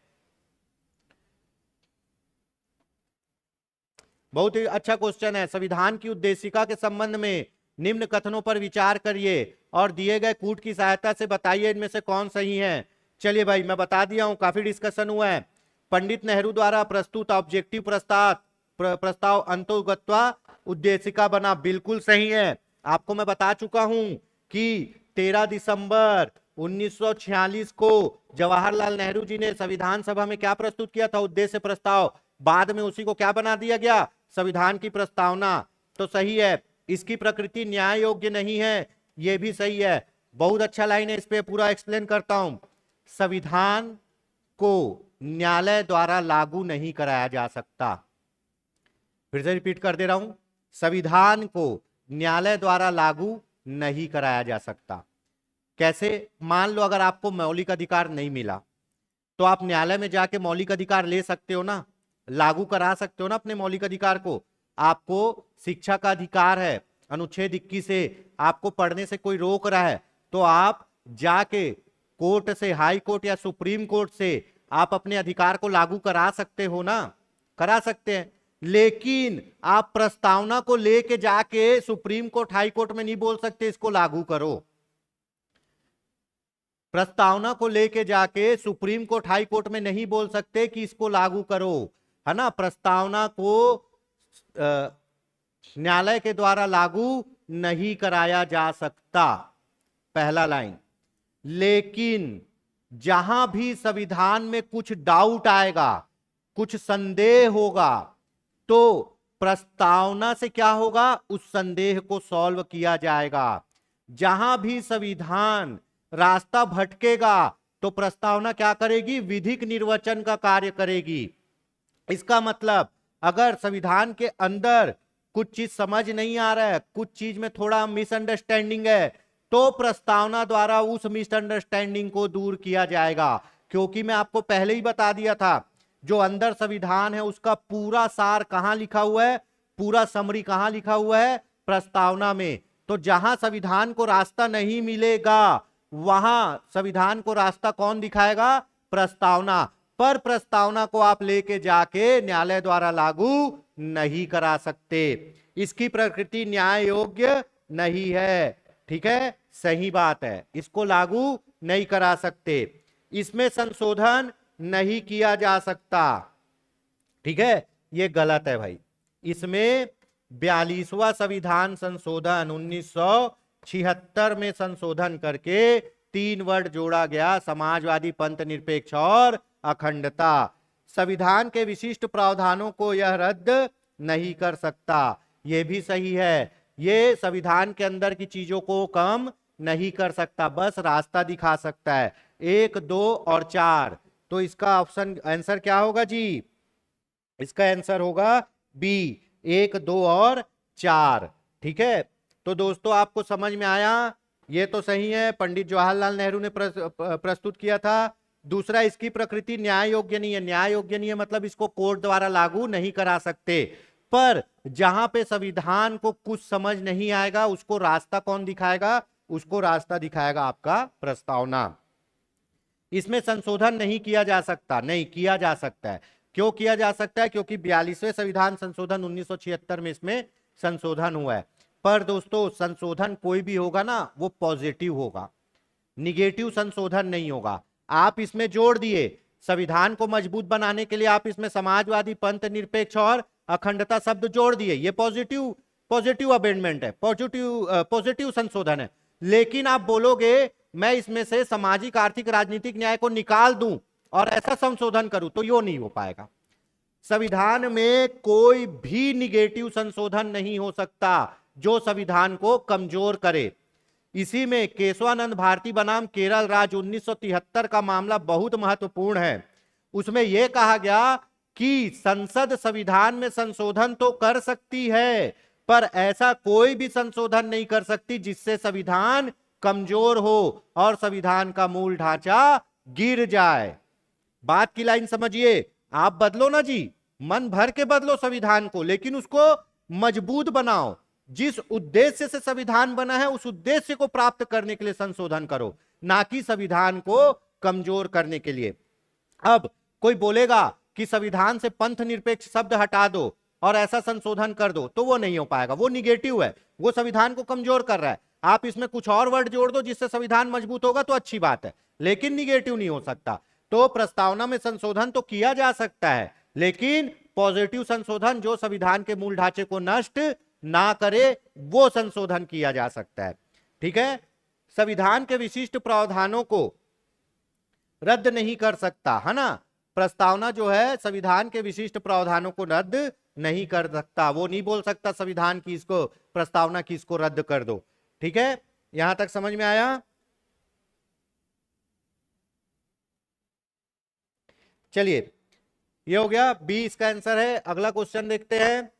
बहुत ही अच्छा क्वेश्चन है। संविधान की उद्देशिका के संबंध में निम्न कथनों पर विचार करिए और दिए गए कूट की सहायता से बताइए इनमें से कौन सही है। चलिए भाई मैं बता दिया हूं, काफी डिस्कशन हुआ है। पंडित नेहरू द्वारा प्रस्तुत ऑब्जेक्टिव प्रस्ताव अंतोगत्वा उद्देशिका बना, बिल्कुल सही है। आपको मैं बता चुका हूं कि 13 दिसंबर 1946 को जवाहरलाल नेहरू जी ने संविधान सभा में क्या प्रस्तुत किया था? उद्देश्य प्रस्ताव। बाद में उसी को क्या बना दिया गया? संविधान की प्रस्तावना। तो सही है। इसकी प्रकृति न्याय योग्य नहीं है, ये भी सही है, बहुत अच्छा लाइन है, इस पे पूरा एक्सप्लेन करता हूं। संविधान को न्यायालय द्वारा लागू नहीं कराया जा सकता। फिर से रिपीट कर दे रहा हूं, संविधान को न्यायालय द्वारा लागू नहीं कराया जा सकता। कैसे? मान लो अगर आपको मौलिक अधिकार नहीं मिला तो आप न्यायालय में जाके मौलिक अधिकार ले सकते हो ना, लागू करा सकते हो ना अपने मौलिक अधिकार को। आपको शिक्षा का अधिकार है, अनुच्छेद 21 से आपको पढ़ने से कोई रोक रहा है तो आप जाके कोर्ट से, हाई कोर्ट या सुप्रीम कोर्ट से आप अपने अधिकार को लागू करा सकते हो ना, करा सकते हैं। लेकिन आप प्रस्तावना को लेके जाके सुप्रीम कोर्ट, हाई कोर्ट में नहीं बोल सकते इसको लागू करो। प्रस्तावना को लेके जाके सुप्रीम कोर्ट, हाई कोर्ट में नहीं बोल सकते कि इसको लागू करो, है ना। प्रस्तावना को न्यायालय के द्वारा लागू नहीं कराया जा सकता, पहला लाइन। लेकिन जहां भी संविधान में कुछ डाउट आएगा, कुछ संदेह होगा, तो प्रस्तावना से क्या होगा, उस संदेह को सॉल्व किया जाएगा। जहां भी संविधान रास्ता भटकेगा तो प्रस्तावना क्या करेगी, विधिक निर्वचन का कार्य करेगी। इसका मतलब अगर संविधान के अंदर कुछ चीज समझ नहीं आ रहा है, कुछ चीज में थोड़ा मिसअंडरस्टैंडिंग है, तो प्रस्तावना द्वारा उस मिसअंडरस्टैंडिंग को दूर किया जाएगा। क्योंकि मैं आपको पहले ही बता दिया था, जो अंदर संविधान है उसका पूरा सार कहां लिखा हुआ है, पूरा समरी कहां लिखा हुआ है, प्रस्तावना में। तो जहां संविधान को रास्ता नहीं मिलेगा वहां संविधान को रास्ता कौन दिखाएगा, प्रस्तावना। पर प्रस्तावना को आप लेके जाके न्यायालय द्वारा लागू नहीं करा सकते, इसकी प्रकृति न्याय योग्य नहीं है। ठीक है, सही बात है, इसको लागू नहीं करा सकते, इसमें संशोधन नहीं किया जा सकता। ठीक है, ये गलत है भाई। इसमें 42वां संविधान संशोधन 1976 में संशोधन करके 3 वर्ड जोड़ा गया, समाजवादी, पंथ निरपेक्ष और अखंडता। संविधान के विशिष्ट प्रावधानों को यह रद्द नहीं कर सकता, यह भी सही है। ये संविधान के अंदर की चीजों को कम नहीं कर सकता, बस रास्ता दिखा सकता है। 1, 2 और 4, तो इसका ऑप्शन आंसर क्या होगा जी, इसका आंसर होगा बी, 1, 2 और 4। ठीक है, तो दोस्तों आपको समझ में आया, ये तो सही है, पंडित जवाहरलाल नेहरू ने प्रस्तुत किया था। दूसरा, इसकी प्रकृति न्याय योग्य नहीं है। न्याय योग्य नहीं है मतलब इसको कोर्ट द्वारा लागू नहीं करा सकते। पर जहां पे संविधान को कुछ समझ नहीं आएगा उसको रास्ता कौन दिखाएगा, उसको रास्ता दिखाएगा आपका प्रस्तावना। इसमें संशोधन नहीं किया जा सकता, नहीं किया जा सकता है। क्यों किया जा सकता है, क्योंकि 42वें संविधान संशोधन 1976 में इसमें संशोधन हुआ है। पर दोस्तों संशोधन कोई भी होगा ना वो पॉजिटिव होगा, निगेटिव संशोधन नहीं होगा। आप इसमें जोड़ दिए, संविधान को मजबूत बनाने के लिए आप इसमें समाजवादी, पंथ निरपेक्ष और अखंडता शब्द जोड़ दिए, ये पॉजिटिव अमेंडमेंट है, पॉजिटिव संशोधन है। लेकिन आप बोलोगे मैं इसमें से सामाजिक, आर्थिक, राजनीतिक न्याय को निकाल दूं और ऐसा संशोधन करूं, तो यो नहीं हो पाएगा। संविधान में कोई भी निगेटिव संशोधन नहीं हो सकता जो संविधान को कमजोर करे। इसी में केशवानंद भारती बनाम केरल राज्य 1973 का मामला बहुत महत्वपूर्ण है। उसमें यह कहा गया कि संसद संविधान में संशोधन तो कर सकती है पर ऐसा कोई भी संशोधन नहीं कर सकती जिससे संविधान कमजोर हो और संविधान का मूल ढांचा गिर जाए। बात की लाइन समझिए, आप बदलो ना जी, मन भर के बदलो संविधान को, लेकिन उसको मजबूत बनाओ। जिस उद्देश्य से संविधान बना है उस उद्देश्य को प्राप्त करने के लिए संशोधन करो, ना कि संविधान को कमजोर करने के लिए। अब कोई बोलेगा कि संविधान से पंथ निरपेक्ष शब्द हटा दो और ऐसा संशोधन कर दो, तो वो नहीं हो पाएगा, वो निगेटिव है, वो संविधान को कमजोर कर रहा है। आप इसमें कुछ और वर्ड जोड़ दो जिससे संविधान मजबूत होगा तो अच्छी बात है, लेकिन निगेटिव नहीं हो सकता। तो प्रस्तावना में संशोधन तो किया जा सकता है, लेकिन पॉजिटिव संशोधन जो संविधान के मूल ढांचे को नष्ट ना करे वो संशोधन किया जा सकता है। ठीक है, संविधान के विशिष्ट प्रावधानों को रद्द नहीं कर सकता, है ना। प्रस्तावना जो है संविधान के विशिष्ट प्रावधानों को रद्द नहीं कर सकता, वो नहीं बोल सकता संविधान की इसको, प्रस्तावना की इसको रद्द कर दो। ठीक है, यहां तक समझ में आया? चलिए, ये हो गया, बी इसका आंसर है। अगला क्वेश्चन देखते हैं।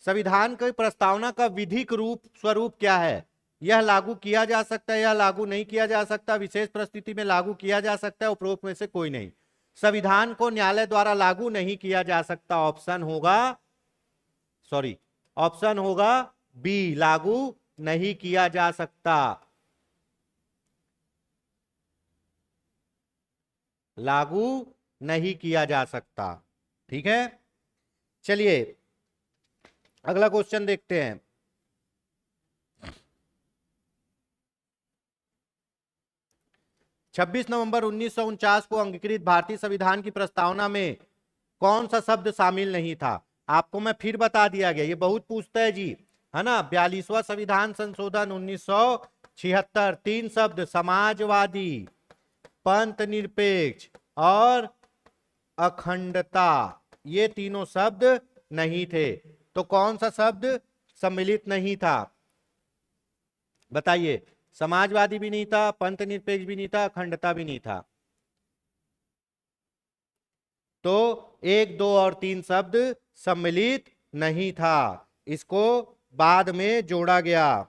संविधान की प्रस्तावना का विधिक रूप स्वरूप क्या है? यह लागू किया जा सकता है, यह लागू नहीं किया जा सकता, विशेष परिस्थिति में लागू किया जा सकता है, उपरोक्त में से कोई नहीं। संविधान को न्यायालय द्वारा लागू नहीं किया जा सकता। ऑप्शन होगा बी, लागू नहीं किया जा सकता। लागू नहीं किया जा सकता। ठीक है, चलिए अगला क्वेश्चन देखते हैं। छब्बीस नवंबर 1949 को अंगीकृत भारतीय संविधान की प्रस्तावना में कौन सा शब्द शामिल नहीं था? आपको मैं फिर बता दिया गया, ये बहुत पूछता है जी, है ना। 42वां संविधान संशोधन 1976, 3 शब्द, समाजवादी, पंथ निरपेक्ष और अखंडता, ये तीनों शब्द नहीं थे। तो कौन सा शब्द सम्मिलित नहीं था? बताइए। समाजवादी भी नहीं था, पंथ निरपेक्ष भी नहीं था, अखंडता भी नहीं था। तो 1, 2 और 3 शब्द सम्मिलित नहीं था, इसको बाद में जोड़ा गया।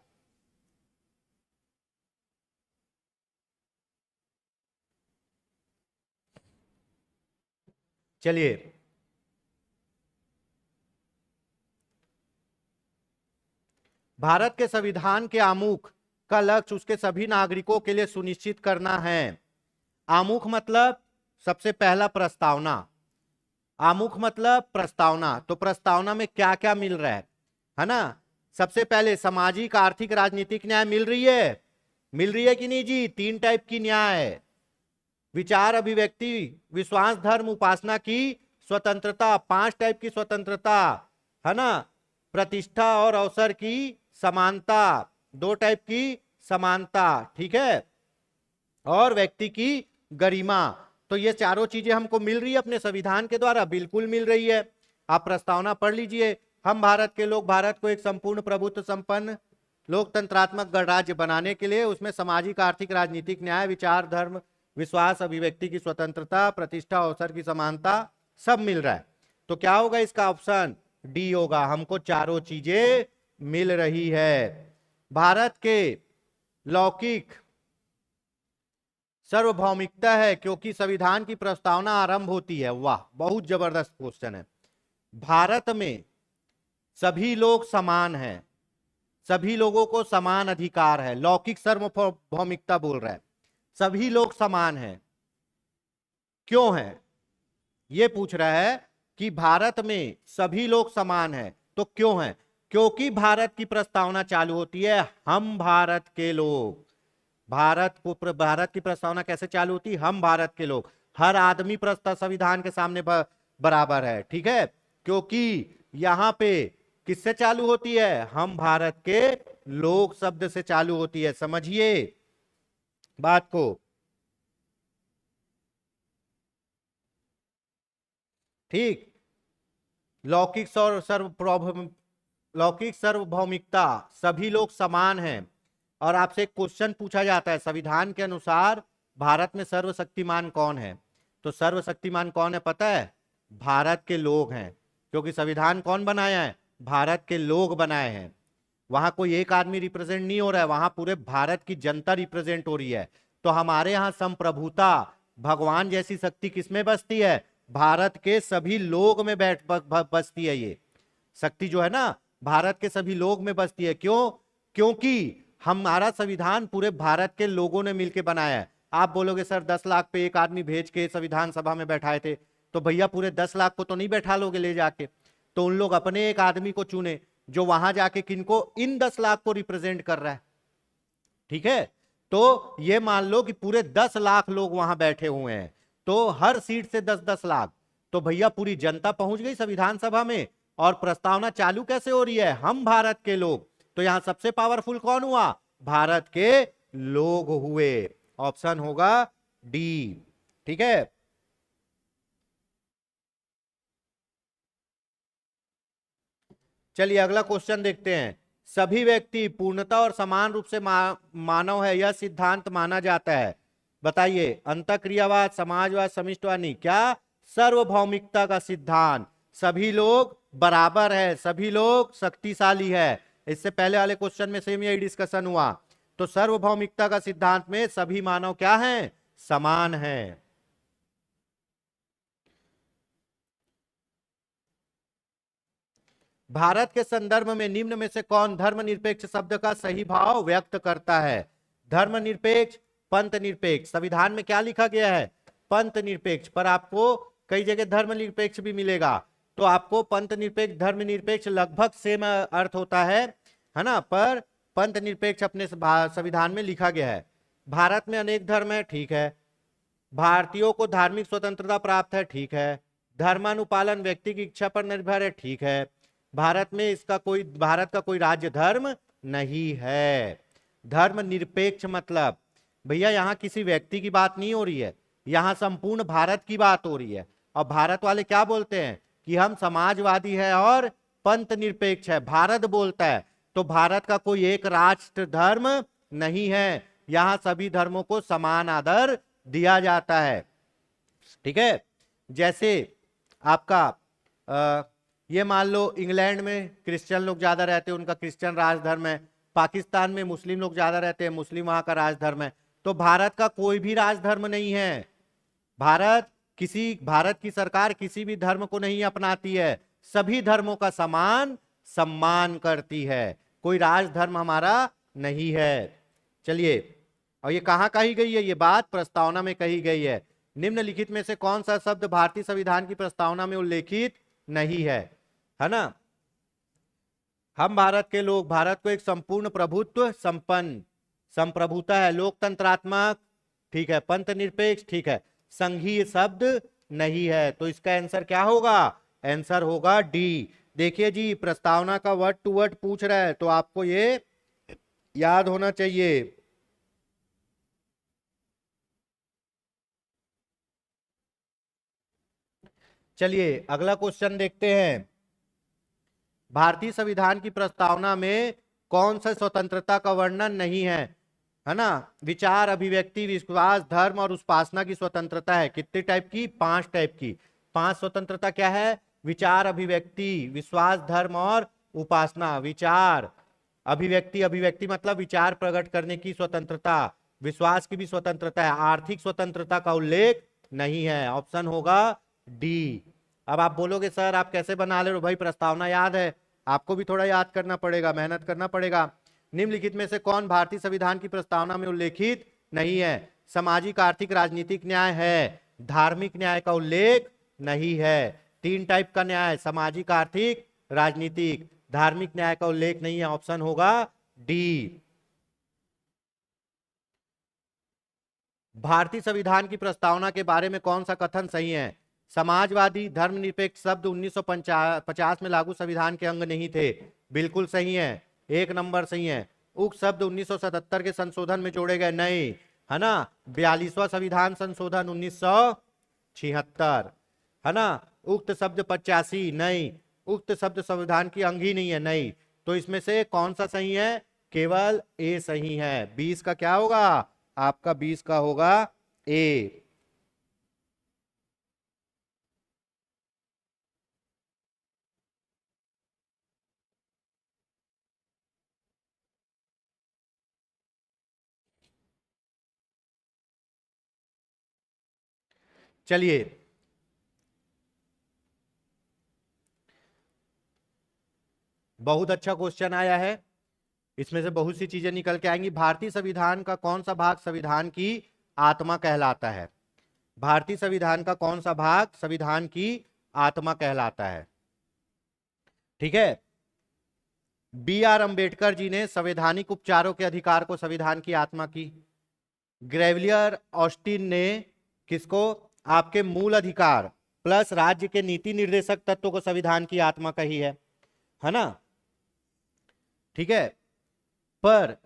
चलिए, भारत के संविधान के आमुख का लक्ष्य उसके सभी नागरिकों के लिए सुनिश्चित करना है। आमुख मतलब सबसे पहला प्रस्तावना। आमुख मतलब प्रस्तावना। तो प्रस्तावना में क्या क्या मिल रहा है ना। सबसे पहले सामाजिक, आर्थिक, राजनीतिक न्याय मिल रही है। मिल रही है कि नहीं जी? 3 टाइप की न्याय है। विचार, अभिव्यक्ति, विश्वास, धर्म, उपासना की स्वतंत्रता, 5 टाइप की स्वतंत्रता, है ना। प्रतिष्ठा और अवसर की समानता, 2 टाइप की समानता, ठीक है। और व्यक्ति की गरिमा। तो ये चारों चीजें हमको मिल रही है अपने संविधान के द्वारा, बिल्कुल मिल रही है। आप प्रस्तावना पढ़ लीजिए। हम भारत के लोग भारत को एक संपूर्ण प्रभुत्व संपन्न लोकतंत्रात्मक गणराज्य बनाने के लिए उसमें सामाजिक, आर्थिक, राजनीतिक न्याय, विचार, धर्म, विश्वास, अभिव्यक्ति की स्वतंत्रता, प्रतिष्ठा, अवसर की समानता सब मिल रहा है। तो क्या होगा इसका? ऑप्शन डी होगा। हमको चारों चीजें मिल रही है। भारत के लौकिक सार्वभौमिकता है क्योंकि संविधान की प्रस्तावना आरंभ होती है। वाह, बहुत जबरदस्त क्वेश्चन है। भारत में सभी लोग समान हैं, सभी लोगों को समान अधिकार है। लौकिक सार्वभौमिकता बोल रहा है, सभी लोग समान हैं। क्यों है ये पूछ रहा है कि भारत में सभी लोग समान हैं, तो क्यों है? क्योंकि भारत की प्रस्तावना चालू होती है हम भारत के लोग। भारत की प्रस्तावना कैसे चालू होती? हम भारत के लोग। हर आदमी संविधान के सामने बराबर है, ठीक है। क्योंकि यहां पे किससे चालू होती है? हम भारत के लोग शब्द से चालू होती है। समझिए बात को। ठीक। लौकिक लौकिक सार्वभौमिकता, सभी लोग समान हैं। और आपसे एक क्वेश्चन पूछा जाता है संविधान के अनुसार भारत में सर्वशक्तिमान कौन है? तो सर्वशक्तिमान कौन है पता है? भारत के लोग हैं। क्योंकि संविधान कौन बनाया है? भारत के लोग बनाए हैं। वहां कोई एक आदमी रिप्रेजेंट नहीं हो रहा है, वहां पूरे भारत की जनता रिप्रेजेंट हो रही है। तो हमारे यहां संप्रभुता, भगवान जैसी शक्ति किसमें बसती है? भारत के सभी लोग में बसती है। ये शक्ति जो है ना, भारत के सभी लोग में बसती है। क्यों? क्योंकि हमारा संविधान पूरे भारत के लोगों ने मिलकर बनाया है। आप बोलोगे सर 10 लाख पे एक आदमी भेज के संविधान सभा में बैठाए थे, तो भैया पूरे 10 लाख को तो नहीं बैठा लोगे ले जाके। तो उन लोग अपने एक आदमी को चुने जो वहां जाके किनको? इन 10 लाख को रिप्रेजेंट कर रहा है, ठीक है। तो ये मान लो कि पूरे 10 लाख लोग वहां बैठे हुए हैं, तो हर सीट से 10-10 लाख। तो भैया पूरी जनता पहुंच गई संविधान सभा में। और प्रस्तावना चालू कैसे हो रही है? हम भारत के लोग। तो यहां सबसे पावरफुल कौन हुआ? भारत के लोग हुए। ऑप्शन होगा डी, ठीक है। चलिए अगला क्वेश्चन देखते हैं। सभी व्यक्ति पूर्णतः और समान रूप से मानव है, यह सिद्धांत माना जाता है। बताइए, अंतःक्रियावाद, समाजवाद, समिष्टवाद नहीं, क्या? सार्वभौमिकता का सिद्धांत, सभी लोग बराबर है, सभी लोग शक्तिशाली है। इससे पहले वाले क्वेश्चन में सेम यही डिस्कशन हुआ। तो सार्वभौमिकता का सिद्धांत में सभी मानव क्या हैं? समान हैं। भारत के संदर्भ में निम्न में से कौन धर्मनिरपेक्ष शब्द का सही भाव व्यक्त करता है? धर्मनिरपेक्ष, पंथ निरपेक्ष। संविधान में क्या लिखा गया है? पंथ निरपेक्ष, पर आपको कई जगह धर्मनिरपेक्ष भी मिलेगा। तो आपको पंथ निरपेक्ष, धर्मनिरपेक्ष लगभग सेम अर्थ होता है ना, पर पंथ निरपेक्ष अपने संविधान में लिखा गया है। भारत में अनेक धर्म है, ठीक है। भारतीयों को धार्मिक स्वतंत्रता प्राप्त है, ठीक है। धर्मानुपालन व्यक्ति की इच्छा पर निर्भर है, ठीक है। भारत का कोई राज्य धर्म नहीं है। धर्म निरपेक्ष मतलब भैया यहां किसी व्यक्ति की बात नहीं हो रही है, यहां संपूर्ण भारत की बात हो रही है। और भारत वाले क्या बोलते हैं कि हम समाजवादी है और पंथ निरपेक्ष है, भारत बोलता है। तो भारत का कोई एक राष्ट्र धर्म नहीं है, यहां सभी धर्मों को समान आदर दिया जाता है, ठीक है। जैसे आपका ये मान लो इंग्लैंड में क्रिश्चियन लोग ज्यादा रहते हैं, उनका क्रिश्चियन राजधर्म है। पाकिस्तान में मुस्लिम लोग ज्यादा रहते हैं, मुस्लिम वहां का राजधर्म है। तो भारत का कोई भी राजधर्म नहीं है। भारत की सरकार किसी भी धर्म को नहीं अपनाती है, सभी धर्मों का समान सम्मान करती है। कोई राजधर्म हमारा नहीं है। चलिए, और ये कहां कही गई है? ये बात प्रस्तावना में कही गई है। निम्नलिखित में से कौन सा शब्द भारतीय संविधान की प्रस्तावना में उल्लेखित नहीं है ना? हम भारत के लोग, भारत को एक संपूर्ण प्रभुत्व संपन्न संप्रभुता है, लोकतंत्रात्मक, ठीक है, पंथ निरपेक्ष, ठीक है, संघीय शब्द नहीं है। तो इसका आंसर क्या होगा? आंसर होगा डी। देखिए जी, प्रस्तावना का वर्ड टू वर्ड पूछ रहा है, तो आपको ये याद होना चाहिए। चलिए अगला क्वेश्चन देखते हैं। भारतीय संविधान की प्रस्तावना में कौन सा स्वतंत्रता का वर्णन नहीं है ना? विचार, अभिव्यक्ति, विश्वास, धर्म और उपासना की स्वतंत्रता है। कितने टाइप की? 5 टाइप की। 5 स्वतंत्रता क्या है? विचार, अभिव्यक्ति, विश्वास, धर्म और उपासना। विचार, अभिव्यक्ति, अभिव्यक्ति मतलब विचार प्रकट करने की स्वतंत्रता। विश्वास की भी स्वतंत्रता है। आर्थिक स्वतंत्रता का उल्लेख नहीं है। ऑप्शन होगा डी। अब आप बोलोगे सर आप कैसे बना ले रहे हो? भाई प्रस्तावना याद है, आपको भी थोड़ा याद करना पड़ेगा, मेहनत करना पड़ेगा। निम्नलिखित में से कौन भारतीय संविधान की प्रस्तावना में उल्लेखित नहीं है? सामाजिक, आर्थिक, राजनीतिक न्याय है, धार्मिक न्याय का उल्लेख नहीं है। 3 टाइप का न्याय, सामाजिक, आर्थिक, राजनीतिक, धार्मिक न्याय का उल्लेख नहीं है। ऑप्शन होगा डी। भारतीय संविधान की प्रस्तावना के बारे में कौन सा कथन सही है? समाजवादी, धर्मनिरपेक्ष शब्द 1950 में लागू संविधान के अंग नहीं थे। बिल्कुल सही है, 1 नंबर सही है। उक्त शब्द 1977 के संशोधन में जोड़े गए नहीं, है ना? 42वां संविधान संशोधन 1976, है ना? उक्त शब्द 85 नहीं, उक्त शब्द संविधान की अंग ही नहीं है, नहीं। तो इसमें से कौन सा सही है? केवल ए सही है। 20 का क्या होगा? आपका 20 का होगा ए। चलिए बहुत अच्छा क्वेश्चन आया है, इसमें से बहुत सी चीजें निकल के आएंगी। भारतीय संविधान का कौन सा भाग संविधान की आत्मा कहलाता है? भारतीय संविधान का कौन सा भाग संविधान की आत्मा कहलाता है? ठीक है, B.R. अंबेडकर जी ने संवैधानिक उपचारों के अधिकार को संविधान की आत्मा की। ग्रेविलियर ऑस्टिन ने किसको? आपके मूल अधिकार प्लस राज्य के नीति निर्देशक तत्वों को संविधान की आत्मा कही है ना? ठीक है, पर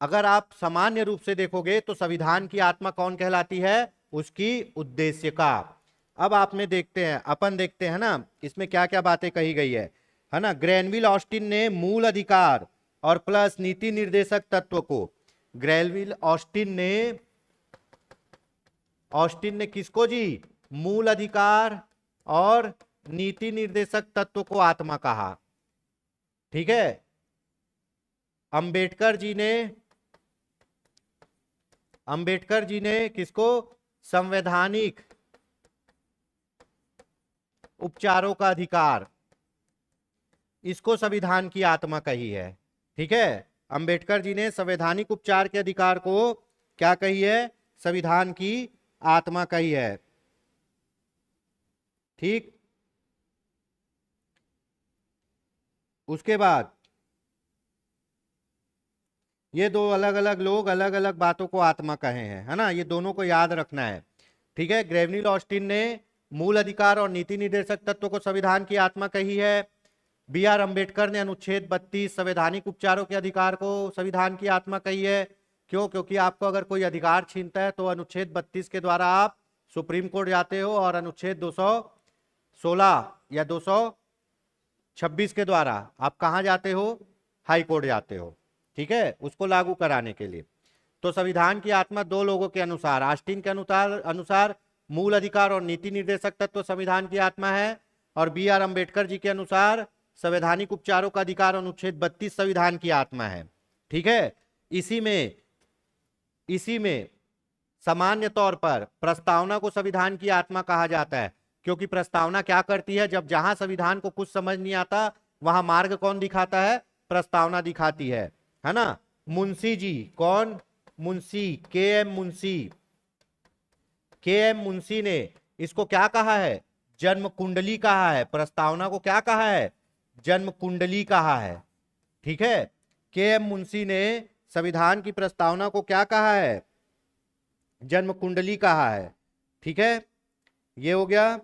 अगर आप सामान्य रूप से देखोगे तो संविधान की आत्मा कौन कहलाती है? उसकी उद्देश्य का। अब आप में देखते हैं, अपन देखते हैं ना इसमें क्या क्या बातें कही गई है ना? ग्रेनविल ऑस्टिन ने मूल अधिकार और प्लस नीति निर्देशक तत्व को ग्रेविल ऑस्टिन ने किसको जी? मूल अधिकार और नीति निर्देशक तत्व को आत्मा कहा। ठीक है। अंबेडकर जी ने किसको? संवैधानिक उपचारों का अधिकार, इसको संविधान की आत्मा कही है। ठीक है। अंबेडकर जी ने संवैधानिक उपचार के अधिकार को क्या कही है? संविधान की आत्मा कही है। ठीक। उसके बाद ये दो अलग अलग लोग अलग अलग बातों को आत्मा कहे हैं, है ना, ये दोनों को याद रखना है। ठीक है। ग्रेविल ऑस्टिन ने मूल अधिकार और नीति निर्देशक तत्व को संविधान की आत्मा कही है। बी आर अंबेडकर ने अनुच्छेद 32 संवैधानिक उपचारों के अधिकार को संविधान की आत्मा कही है। क्यों? क्योंकि आपको अगर कोई अधिकार छीनता है तो अनुच्छेद 32 के द्वारा आप सुप्रीम कोर्ट जाते हो और अनुच्छेद 216 या 226 के द्वारा आप कहां जाते हो? हाई कोर्ट जाते हो। ठीक है, उसको लागू कराने के लिए। तो संविधान की आत्मा दो लोगों के अनुसार, ऑस्टिन के अनुसार मूल अधिकार और नीति निर्देशक तत्व संविधान की आत्मा है, और बी आर अंबेडकर जी के अनुसार संवैधानिक उपचारों का अधिकार अनुच्छेद 32 संविधान की आत्मा है। ठीक है। इसी में सामान्य तौर पर प्रस्तावना को संविधान की आत्मा कहा जाता है, क्योंकि प्रस्तावना क्या करती है? जब जहां संविधान को कुछ समझ नहीं आता वहां मार्ग कौन दिखाता है? प्रस्तावना दिखाती है ना। मुंशी जी, कौन? मुंशी, के एम मुंशी ने इसको क्या कहा है? जन्म कुंडली कहा है। प्रस्तावना को क्या कहा है? जन्म कुंडली कहा है। ठीक है। के एम मुंशी ने संविधान की प्रस्तावना को क्या कहा है? जन्म कुंडली कहा है। ठीक है, ये हो गया।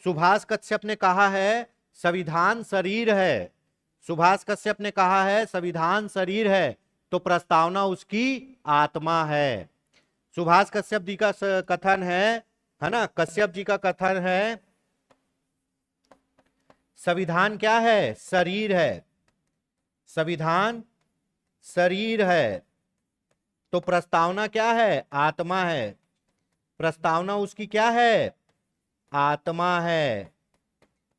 सुभाष कश्यप ने कहा है संविधान शरीर है। सुभाष कश्यप ने कहा है संविधान शरीर है, तो प्रस्तावना उसकी आत्मा है। सुभाष कश्यप जी का कथन है ना, कश्यप जी का कथन है संविधान क्या है? शरीर है। संविधान शरीर है, तो प्रस्तावना क्या है? आत्मा है। प्रस्तावना उसकी क्या है? आत्मा है।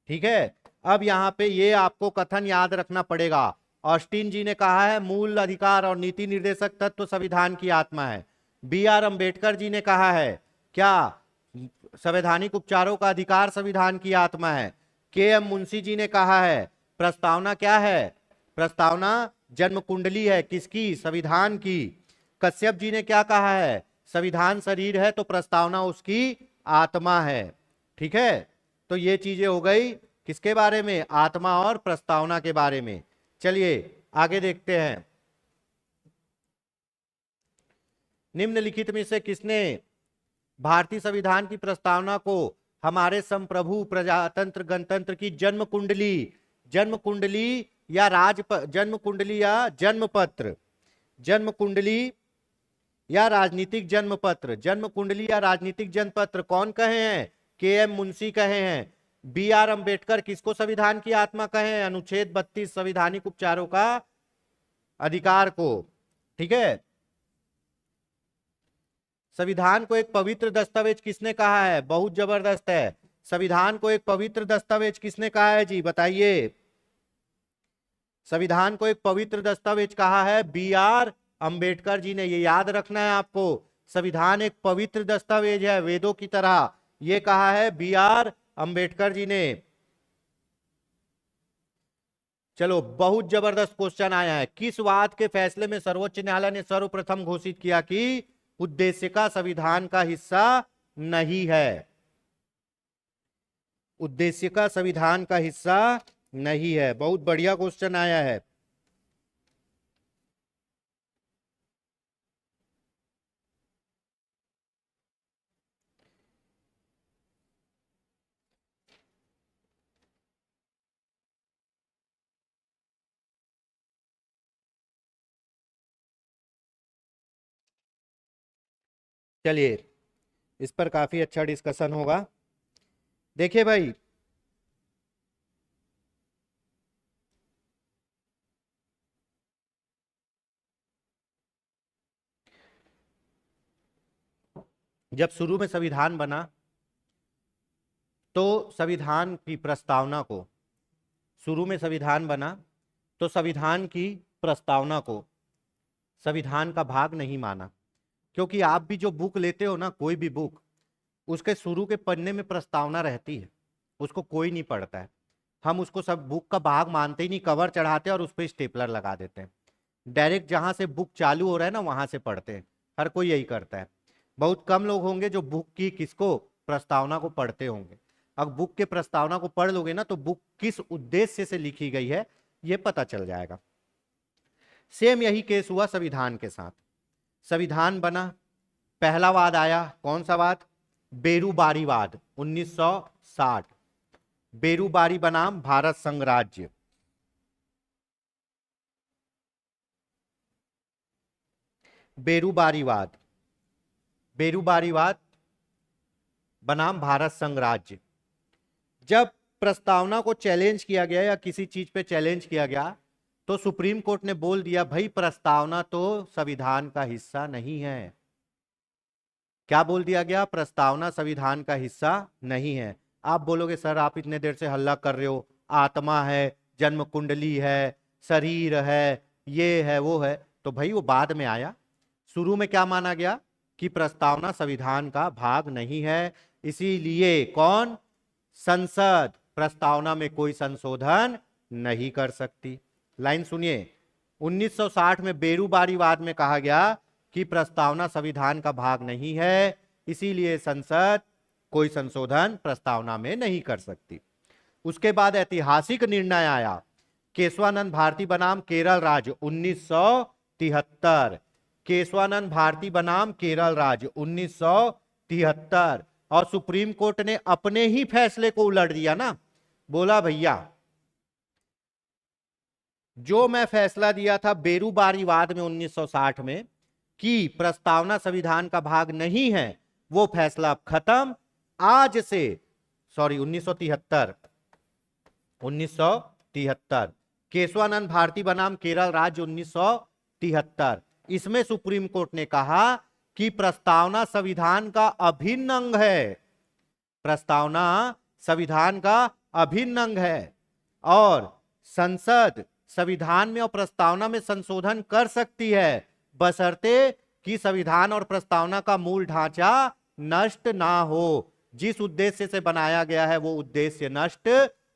ठीक है। अब यहां पे ये आपको कथन याद रखना पड़ेगा। ऑस्टिन जी ने कहा है मूल अधिकार और नीति निर्देशक तत्व संविधान की आत्मा है। बी आर अंबेडकर जी ने कहा है क्या? संवैधानिक उपचारों का अधिकार संविधान की आत्मा है। के एम मुंशी जी ने कहा है प्रस्तावना क्या है? प्रस्तावना जन्म कुंडली है। किसकी? संविधान की। कश्यप जी ने क्या कहा है? संविधान शरीर है, तो प्रस्तावना उसकी आत्मा है। ठीक है। तो ये चीजें हो गई किसके बारे में? आत्मा और प्रस्तावना के बारे में। चलिए आगे देखते हैं। निम्नलिखित में से किसने भारतीय संविधान की प्रस्तावना को हमारे संप्रभु प्रजातंत्र गणतंत्र की जन्म कुंडली या जन्म कुंडली या जन्मपत्र, जन्म कुंडली या राजनीतिक जन्मपत्र कौन कहे हैं? के एम मुंशी कहे हैं। बी आर अंबेडकर किसको संविधान की आत्मा कहे हैं? अनुच्छेद 32 संवैधानिक उपचारों का अधिकार को। ठीक है। संविधान को एक पवित्र दस्तावेज किसने कहा है? बहुत जबरदस्त है। संविधान को एक पवित्र दस्तावेज किसने कहा है जी? बताइए। संविधान को एक पवित्र दस्तावेज कहा है बी आर अंबेडकर जी ने। ये याद रखना है आपको। संविधान एक पवित्र दस्तावेज है वेदों की तरह, ये कहा है बी आर अंबेडकर जी ने। चलो बहुत जबरदस्त क्वेश्चन आया है। किस वाद के फैसले में सर्वोच्च न्यायालय ने सर्वप्रथम घोषित किया कि उद्देशिका संविधान का हिस्सा नहीं है? उद्देशिका संविधान का हिस्सा नहीं है। बहुत बढ़िया क्वेश्चन आया है। चलिए इस पर काफी अच्छा डिस्कशन होगा। देखिए भाई, जब शुरू में संविधान बना तो संविधान की प्रस्तावना को, शुरू में संविधान बना तो संविधान की प्रस्तावना को संविधान का भाग नहीं माना। क्योंकि आप भी जो बुक लेते हो ना, कोई भी बुक, उसके शुरू के पन्ने में प्रस्तावना रहती है, उसको कोई नहीं पढ़ता है। हम उसको सब बुक का भाग मानते ही नहीं, कवर चढ़ाते हैं और उस पर स्टेपलर लगा देते हैं। डायरेक्ट जहां से बुक चालू हो रहा है ना, वहां से पढ़ते हैं। हर कोई यही करता है। बहुत कम लोग होंगे जो बुक की किसको, प्रस्तावना को पढ़ते होंगे। अब बुक के प्रस्तावना को पढ़ लोगे ना, तो बुक किस उद्देश्य से लिखी गई है ये पता चल जाएगा। सेम यही केस हुआ संविधान के साथ। संविधान बना, पहला वाद आया, कौन सा वाद? बेरूबारीवाद 1960। बेरूबारी बनाम भारत संघ राज्य। बेरूबारीवाद, बेरूबारीवाद बनाम भारत संघ राज्य। जब प्रस्तावना को चैलेंज किया गया या किसी चीज पे चैलेंज किया गया, तो सुप्रीम कोर्ट ने बोल दिया भाई प्रस्तावना तो संविधान का हिस्सा नहीं है। क्या बोल दिया गया? प्रस्तावना संविधान का हिस्सा नहीं है। आप बोलोगे सर आप इतने देर से हल्ला कर रहे हो, आत्मा है, जन्म कुंडली है, शरीर है, ये है वो है, तो भाई वो बाद में आया। शुरू में क्या माना गया कि प्रस्तावना संविधान का भाग नहीं है, इसीलिए कौन? संसद प्रस्तावना में कोई संशोधन नहीं कर सकती। लाइन सुनिए, 1960 में बेरूबारीवाद में कहा गया कि प्रस्तावना संविधान का भाग नहीं है, इसीलिए संसद कोई संशोधन प्रस्तावना में नहीं कर सकती। उसके बाद ऐतिहासिक निर्णय आया, केशवानंद भारती बनाम केरल राज्य 1973। केशवानंद भारती बनाम केरल राज्य 1973। और सुप्रीम कोर्ट ने अपने ही फैसले को उलट दिया ना, बोला भैया जो मैं फैसला दिया था बेरूबारीवाद में 1960 में कि प्रस्तावना संविधान का भाग नहीं है, वो फैसला अब खत्म। आज से, सॉरी 1973 केशवानंद भारती बनाम केरल राज्य 1973। इसमें सुप्रीम कोर्ट ने कहा कि प्रस्तावना संविधान का अभिन्न अंग है। प्रस्तावना संविधान का अभिन्न अंग है और संसद संविधान में और प्रस्तावना में संशोधन कर सकती है, बशर्ते कि संविधान और प्रस्तावना का मूल ढांचा नष्ट ना हो। जिस उद्देश्य से बनाया गया है वो उद्देश्य नष्ट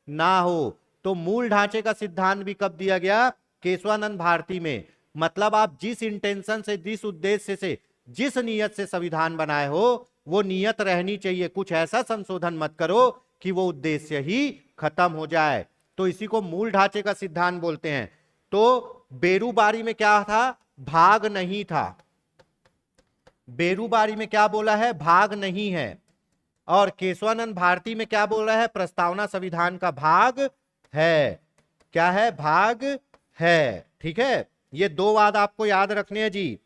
ना हो। तो मूल ढांचे का सिद्धांत भी कब दिया गया? केशवानंद भारती में। मतलब आप जिस इंटेंशन से, जिस उद्देश्य से, जिस नियत से संविधान बनाए हो, वो नियत रहनी चाहिए। कुछ ऐसा संशोधन मत करो कि वो उद्देश्य ही खत्म हो जाए। तो इसी को मूल ढांचे का सिद्धांत बोलते हैं। तो बेरूबारी में क्या था? भाग नहीं था। बेरूबारी में क्या बोला है? भाग नहीं है। और केशवानंद भारती में क्या बोल रहा है? प्रस्तावना संविधान का भाग है। क्या है? भाग है। ठीक है, ये दो वाद आपको याद रखने हैं जी,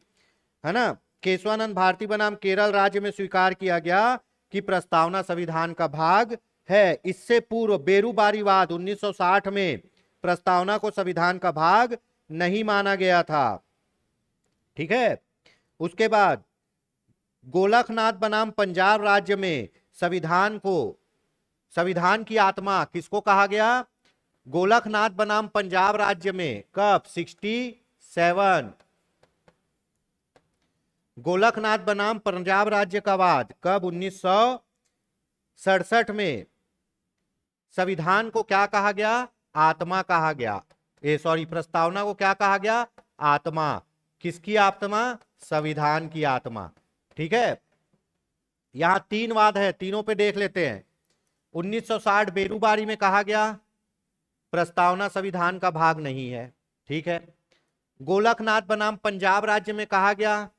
है ना। केशवानंद भारती बनाम केरल राज्य में स्वीकार किया गया कि प्रस्तावना संविधान का भाग है। इससे पूर्व बेरूबारीवाद 1960 में प्रस्तावना को संविधान का भाग नहीं माना गया था। ठीक है, उसके बाद गोलकनाथ बनाम पंजाब राज्य में संविधान को, संविधान की आत्मा किसको कहा गया? गोलकनाथ बनाम पंजाब राज्य में। कब? 67। गोलकनाथ बनाम पंजाब राज्य का वाद कब? 1967 में। संविधान को क्या कहा गया? आत्मा कहा गया। सॉरी, प्रस्तावना को क्या कहा गया? आत्मा। किसकी आत्मा? संविधान की आत्मा। ठीक है, यहां तीन वाद है, तीनों पे देख लेते हैं। 1960 बेरूबारी में कहा गया प्रस्तावना संविधान का भाग नहीं है। ठीक है, गोलकनाथ बनाम पंजाब राज्य में कहा गया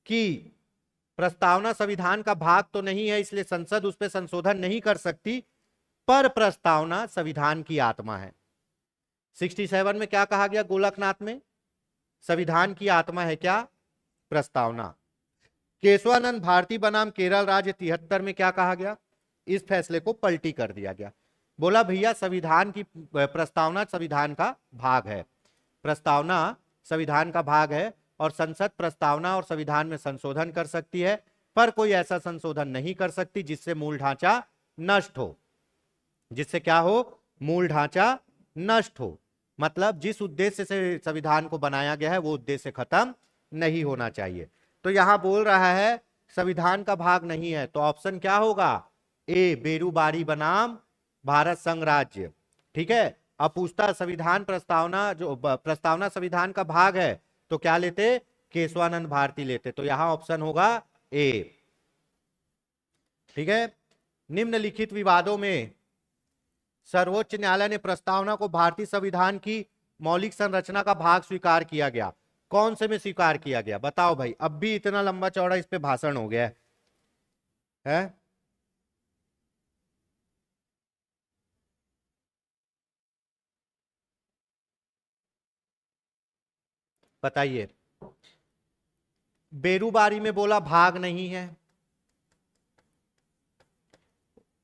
कि प्रस्तावना संविधान का भाग तो नहीं है, इसलिए संसद उस पर संशोधन नहीं कर सकती, पर प्रस्तावना संविधान की आत्मा है। 67 में क्या कहा गया? गोलकनाथ में संविधान की आत्मा है क्या? प्रस्तावना। केशवानंद भारती बनाम केरल राज्य 73 में क्या कहा गया? इस फैसले को पलटी कर दिया गया। बोला भैया संविधान की प्रस्तावना संविधान का भाग है, प्रस्तावना संविधान का भाग है और संसद प्रस्तावना और संविधान में संशोधन कर सकती है, पर कोई ऐसा संशोधन नहीं कर सकती जिससे मूल ढांचा नष्ट हो। जिससे क्या हो? मूल ढांचा नष्ट हो, मतलब जिस उद्देश्य से संविधान को बनाया गया है वो उद्देश्य खत्म नहीं होना चाहिए। तो यहां बोल रहा है संविधान का भाग नहीं है, तो ऑप्शन क्या होगा? ए, बेरूबारी बनाम भारत संघ राज्य। ठीक है, अब पूछता संविधान प्रस्तावना, जो प्रस्तावना संविधान का भाग है, तो क्या लेते? केशवानंद भारती लेते, तो यहां ऑप्शन होगा ए। ठीक है, निम्नलिखित विवादों में सर्वोच्च न्यायालय ने प्रस्तावना को भारतीय संविधान की मौलिक संरचना का भाग स्वीकार किया गया। कौन से में स्वीकार किया गया? बताओ भाई, अब भी इतना लंबा चौड़ा इस पे भाषण हो गया है? बताइए। बेरूबारी में बोला भाग नहीं है,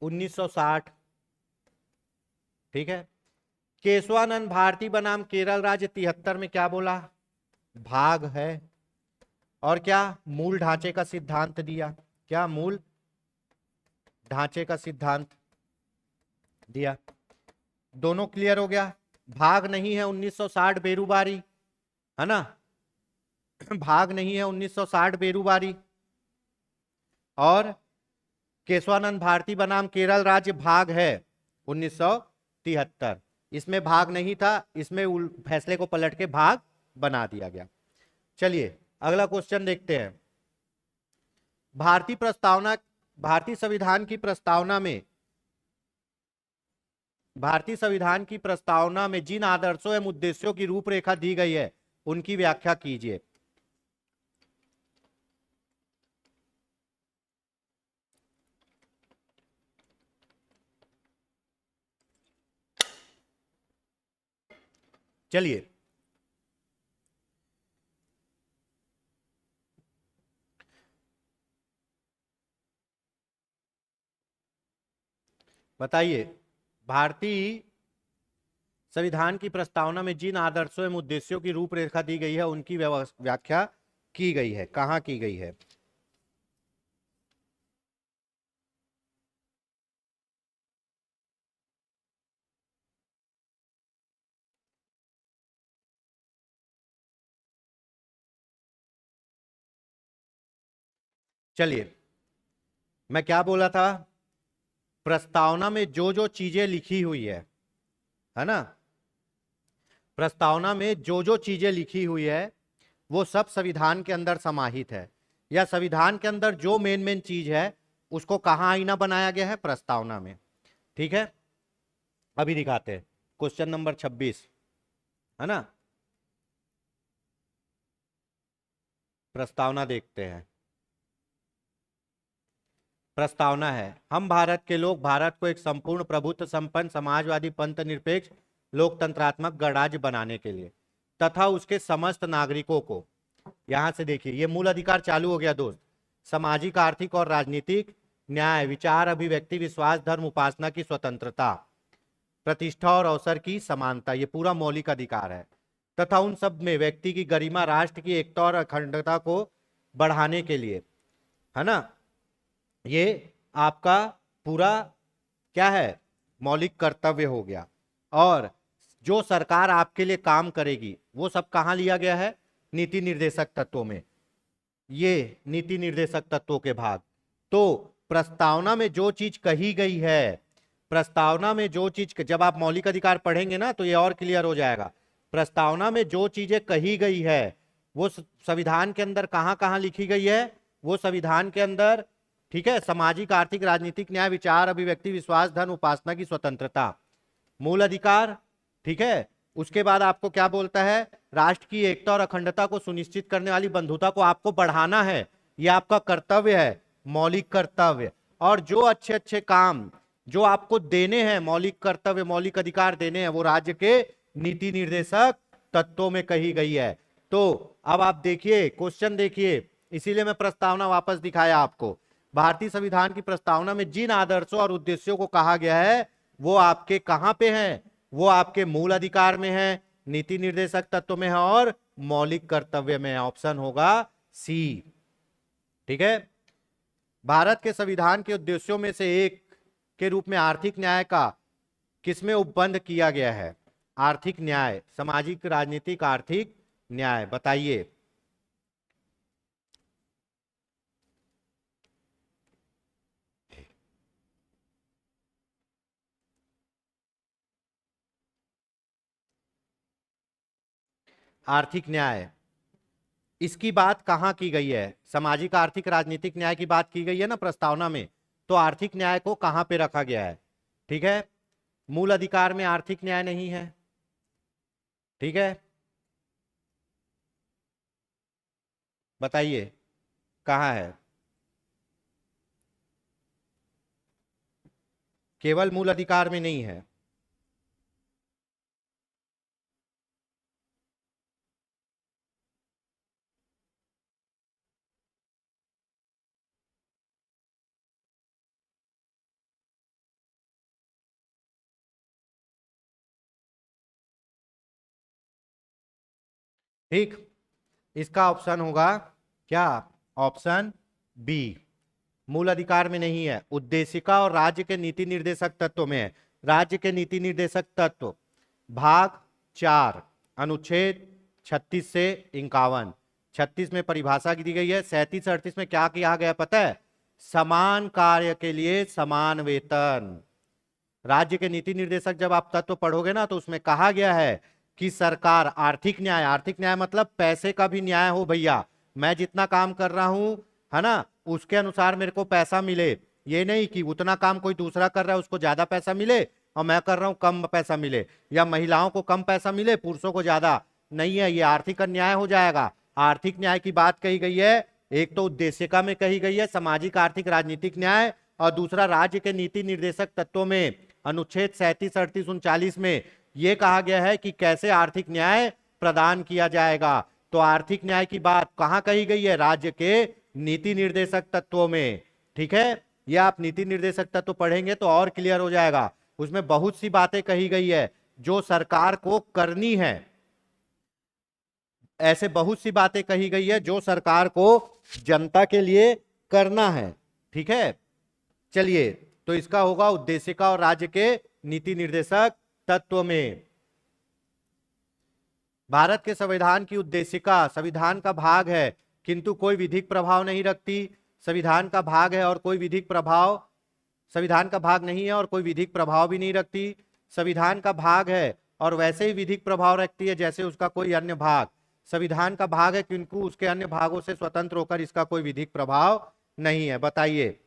1960। ठीक है, केशवानंद भारती बनाम केरल राज्य 73 में क्या बोला? भाग है। और क्या? मूल ढांचे का सिद्धांत दिया। क्या? मूल ढांचे का सिद्धांत दिया। दोनों क्लियर हो गया। भाग नहीं है 1960 बेरूबारी, है ना? भाग नहीं है 1960 बेरूबारी। और केशवानंद भारती बनाम केरल राज्य भाग है 1973। इसमें भाग नहीं था, इसमें फैसले को पलट के भाग बना दिया गया। चलिए अगला क्वेश्चन देखते हैं। भारतीय प्रस्तावना, भारतीय संविधान की प्रस्तावना में, भारतीय संविधान की प्रस्तावना में जिन आदर्शों एवं उद्देश्यों की रूपरेखा दी गई है उनकी व्याख्या कीजिए। चलिए बताइए, भारतीय संविधान की प्रस्तावना में जिन आदर्शों एवं उद्देश्यों की रूपरेखा दी गई है उनकी व्याख्या की गई है, कहां की गई है? चलिए, मैं क्या बोला था? प्रस्तावना में जो जो चीजें लिखी हुई है ना, प्रस्तावना में जो जो चीजें लिखी हुई है वो सब संविधान के अंदर समाहित है, या संविधान के अंदर जो मेन मेन चीज है उसको कहां आईना बनाया गया है? प्रस्तावना में। ठीक है, अभी दिखाते हैं क्वेश्चन नंबर 26, है ना? प्रस्तावना देखते हैं। प्रस्तावना है, हम भारत के लोग भारत को एक संपूर्ण प्रभुत्व संपन्न समाजवादी पंथ निरपेक्ष लोकतंत्रात्मक गणराज्य बनाने के लिए तथा उसके समस्त नागरिकों को, यहां से देखिए ये मूल अधिकार चालू हो गया दोस्त, सामाजिक आर्थिक और राजनीतिक न्याय, विचार अभिव्यक्ति विश्वास धर्म उपासना की स्वतंत्रता, प्रतिष्ठा और अवसर की समानता, ये पूरा मौलिक अधिकार है, तथा उन सब में व्यक्ति की गरिमा, राष्ट्र की एकता और अखंडता को बढ़ाने के लिए, है ना, ये आपका पूरा क्या है? मौलिक कर्तव्य हो गया। और जो सरकार आपके लिए काम करेगी वो सब कहां लिया गया है? नीति निर्देशक तत्वों में, ये नीति निर्देशक तत्वों के भाग। तो प्रस्तावना में जो चीज कही गई है, प्रस्तावना में जो चीज, जब आप मौलिक अधिकार पढ़ेंगे ना तो ये और क्लियर हो जाएगा। प्रस्तावना में जो चीजें कही गई है वो संविधान के अंदर कहां कहां लिखी गई है? वो संविधान के अंदर, ठीक है, सामाजिक आर्थिक राजनीतिक न्याय, विचार अभिव्यक्ति विश्वास धर्म उपासना की स्वतंत्रता, मूल अधिकार। ठीक है, उसके बाद आपको क्या बोलता है? राष्ट्र की एकता और अखंडता को सुनिश्चित करने वाली बंधुता को आपको बढ़ाना है, यह आपका कर्तव्य है, मौलिक कर्तव्य। और जो अच्छे अच्छे काम जो आपको देने हैं, मौलिक कर्तव्य मौलिक अधिकार देने हैं, वो राज्य के नीति निर्देशक तत्वों में कही गई है। तो अब आप देखिए क्वेश्चन देखिए, इसीलिए मैं प्रस्तावना वापस दिखाया आपको। भारतीय संविधान की प्रस्तावना में जिन आदर्शों और उद्देश्यों को कहा गया है वो आपके कहां पे हैं? वो आपके मूल अधिकार में है, नीति निर्देशक तत्व में है और मौलिक कर्तव्य में है। ऑप्शन होगा सी। ठीक है। भारत के संविधान के उद्देश्यों में से एक के रूप में आर्थिक न्याय का किसमें उपबंध किया गया है? आर्थिक न्याय, सामाजिक, राजनीतिक, आर्थिक न्याय, बताइए। आर्थिक न्याय, इसकी बात कहां की गई है? सामाजिक, आर्थिक, राजनीतिक न्याय की बात की गई है ना प्रस्तावना में, तो आर्थिक न्याय को कहां पे रखा गया है? ठीक है। मूल अधिकार में आर्थिक न्याय नहीं है। ठीक है, बताइए कहां है? केवल मूल अधिकार में नहीं है। ठीक, इसका ऑप्शन होगा क्या? ऑप्शन बी, मूल अधिकार में नहीं है, उद्देशिका और राज्य के नीति निर्देशक तत्व में है। राज्य के नीति निर्देशक तत्व भाग 4 अनुच्छेद 36 से 51, 36 में परिभाषा दी गई है, 37 38 में क्या किया गया पता है? समान कार्य के लिए समान वेतन। राज्य के नीति निर्देशक जब आप तत्व पढ़ोगे ना तो उसमें कहा गया है कि सरकार आर्थिक न्याय, आर्थिक न्याय मतलब पैसे का भी न्याय हो भैया, मैं जितना काम कर रहा हूं है ना उसके अनुसार मेरे को पैसा मिले। ये नहीं कि उतना काम कोई दूसरा कर रहा है उसको ज्यादा पैसा मिले और मैं कर रहा हूं कम पैसा मिले, या महिलाओं को कम पैसा मिले पुरुषों को ज्यादा। नहीं है, ये आर्थिक अन्याय हो जाएगा। आर्थिक न्याय की बात कही गई है, एक तो उद्देशिका में कही गई है सामाजिक, आर्थिक, राजनीतिक न्याय, और दूसरा राज्य के नीति निर्देशक तत्वों में अनुच्छेद 37 38 39 में यह कहा गया है कि कैसे आर्थिक न्याय प्रदान किया जाएगा। तो आर्थिक न्याय की बात कहां कही गई है? राज्य के नीति निर्देशक तत्वों में। ठीक है, यह आप नीति निर्देशक तत्व पढ़ेंगे तो और क्लियर हो जाएगा। उसमें बहुत सी बातें कही गई है जो सरकार को करनी है, ऐसे बहुत सी बातें कही गई है जो सरकार को जनता के लिए करना है। ठीक है, चलिए, तो इसका होगा उद्देशिका और राज्य के नीति निर्देशक तत्व में। भारत के संविधान की उद्देशिका संविधान का भाग है किंतु कोई विधिक प्रभाव नहीं रखती। संविधान का भाग है और कोई विधिक प्रभाव, संविधान का भाग नहीं है और कोई विधिक प्रभाव भी नहीं रखती। संविधान का भाग है और वैसे ही विधिक प्रभाव रखती है जैसे उसका कोई अन्य भाग। संविधान का भाग है किंतु उसके अन्य भागों से स्वतंत्र होकर इसका कोई विधिक प्रभाव नहीं है। बताइए।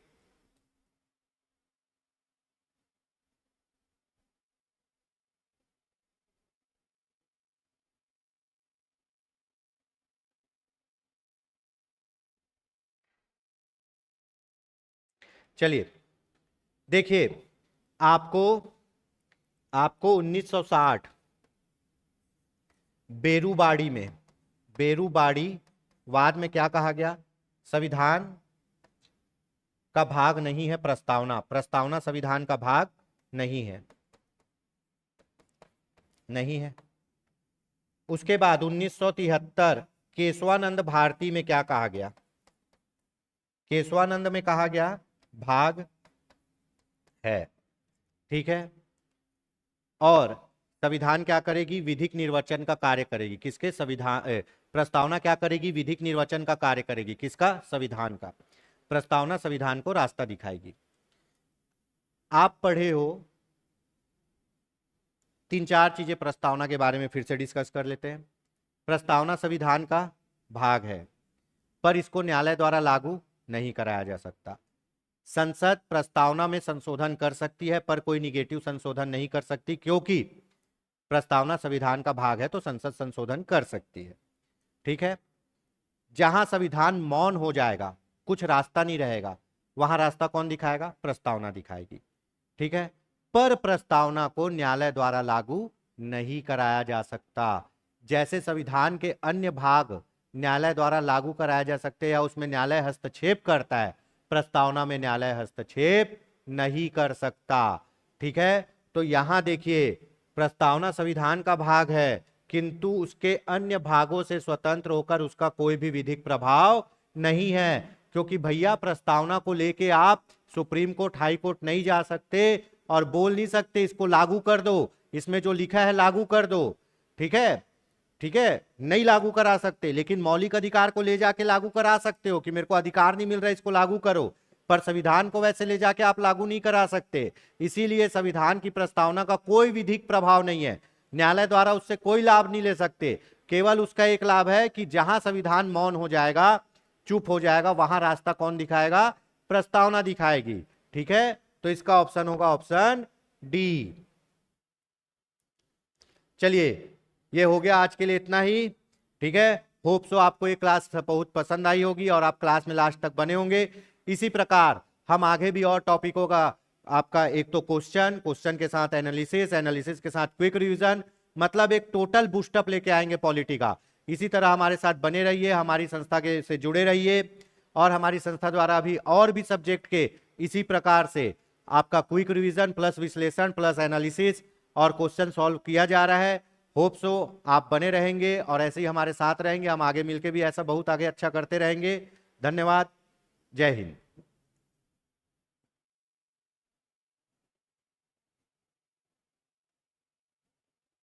चलिए देखिए, आपको आपको 1960 बेरूबाड़ी में, बेरूबाड़ी वाद में क्या कहा गया? संविधान का भाग नहीं है प्रस्तावना, प्रस्तावना संविधान का भाग नहीं है, नहीं है। उसके बाद 1973 केशवानंद भारती में क्या कहा गया? केशवानंद में कहा गया भाग है। ठीक है, और संविधान क्या करेगी? विधिक निर्वचन का कार्य करेगी। किसके? संविधान। प्रस्तावना क्या करेगी? विधिक निर्वचन का कार्य करेगी। किसका? संविधान का। प्रस्तावना संविधान को रास्ता दिखाएगी। आप पढ़े हो, तीन चार चीजें प्रस्तावना के बारे में फिर से डिस्कस कर लेते हैं। प्रस्तावना संविधान का भाग है पर इसको न्यायालय द्वारा लागू नहीं कराया जा सकता। संसद प्रस्तावना में संशोधन कर सकती है पर कोई निगेटिव संशोधन नहीं कर सकती, क्योंकि प्रस्तावना संविधान का भाग है तो संसद संशोधन कर सकती है। ठीक है, जहां संविधान मौन हो जाएगा, कुछ रास्ता नहीं रहेगा, वहां रास्ता कौन दिखाएगा? प्रस्तावना दिखाएगी। ठीक है, पर प्रस्तावना को न्यायालय द्वारा लागू नहीं कराया जा सकता। जैसे संविधान के अन्य भाग न्यायालय द्वारा लागू कराया जा सकते हैं या उसमें न्यायालय हस्तक्षेप करता है, प्रस्तावना में न्यायालय हस्तक्षेप नहीं कर सकता। ठीक है, तो यहां देखिए प्रस्तावना संविधान का भाग है, किंतु उसके अन्य भागों से स्वतंत्र होकर उसका कोई भी विधिक प्रभाव नहीं है, क्योंकि भैया प्रस्तावना को लेके आप सुप्रीम कोर्ट, हाई कोर्ट नहीं जा सकते और बोल नहीं सकते इसको लागू कर दो, इसमें जो लिखा है लागू कर दो। ठीक है, ठीक है, नहीं लागू करा सकते, लेकिन मौलिक अधिकार को ले जाके लागू करा सकते हो कि मेरे को अधिकार नहीं मिल रहा इसको लागू करो, पर संविधान को वैसे ले जाके आप लागू नहीं करा सकते। इसीलिए संविधान की प्रस्तावना का कोई विधिक प्रभाव नहीं है, न्यायालय द्वारा उससे कोई लाभ नहीं ले सकते। केवल उसका एक लाभ है कि जहां संविधान मौन हो जाएगा, चुप हो जाएगा, वहां रास्ता कौन दिखाएगा? प्रस्तावना दिखाएगी। ठीक है, तो इसका ऑप्शन होगा ऑप्शन डी। चलिए, ये हो गया आज के लिए इतना ही। ठीक है, होप सो आपको ये क्लास बहुत पसंद आई होगी और आप क्लास में लास्ट तक बने होंगे। इसी प्रकार हम आगे भी और टॉपिकों का, आपका एक तो क्वेश्चन के साथ एनालिसिस के साथ क्विक रिवीजन, मतलब एक टोटल बूस्टअप लेके आएंगे पॉलिटी का। इसी तरह हमारे साथ बने रहिए, हमारी संस्था के से जुड़े रहिए, और हमारी संस्था द्वारा अभी और भी सब्जेक्ट के इसी प्रकार से आपका क्विक रिवीजन प्लस विश्लेषण प्लस एनालिसिस और क्वेश्चन सॉल्व किया जा रहा है। होप सो आप बने रहेंगे और ऐसे ही हमारे साथ रहेंगे, हम आगे मिलके भी ऐसा बहुत आगे अच्छा करते रहेंगे। धन्यवाद, जय हिंद।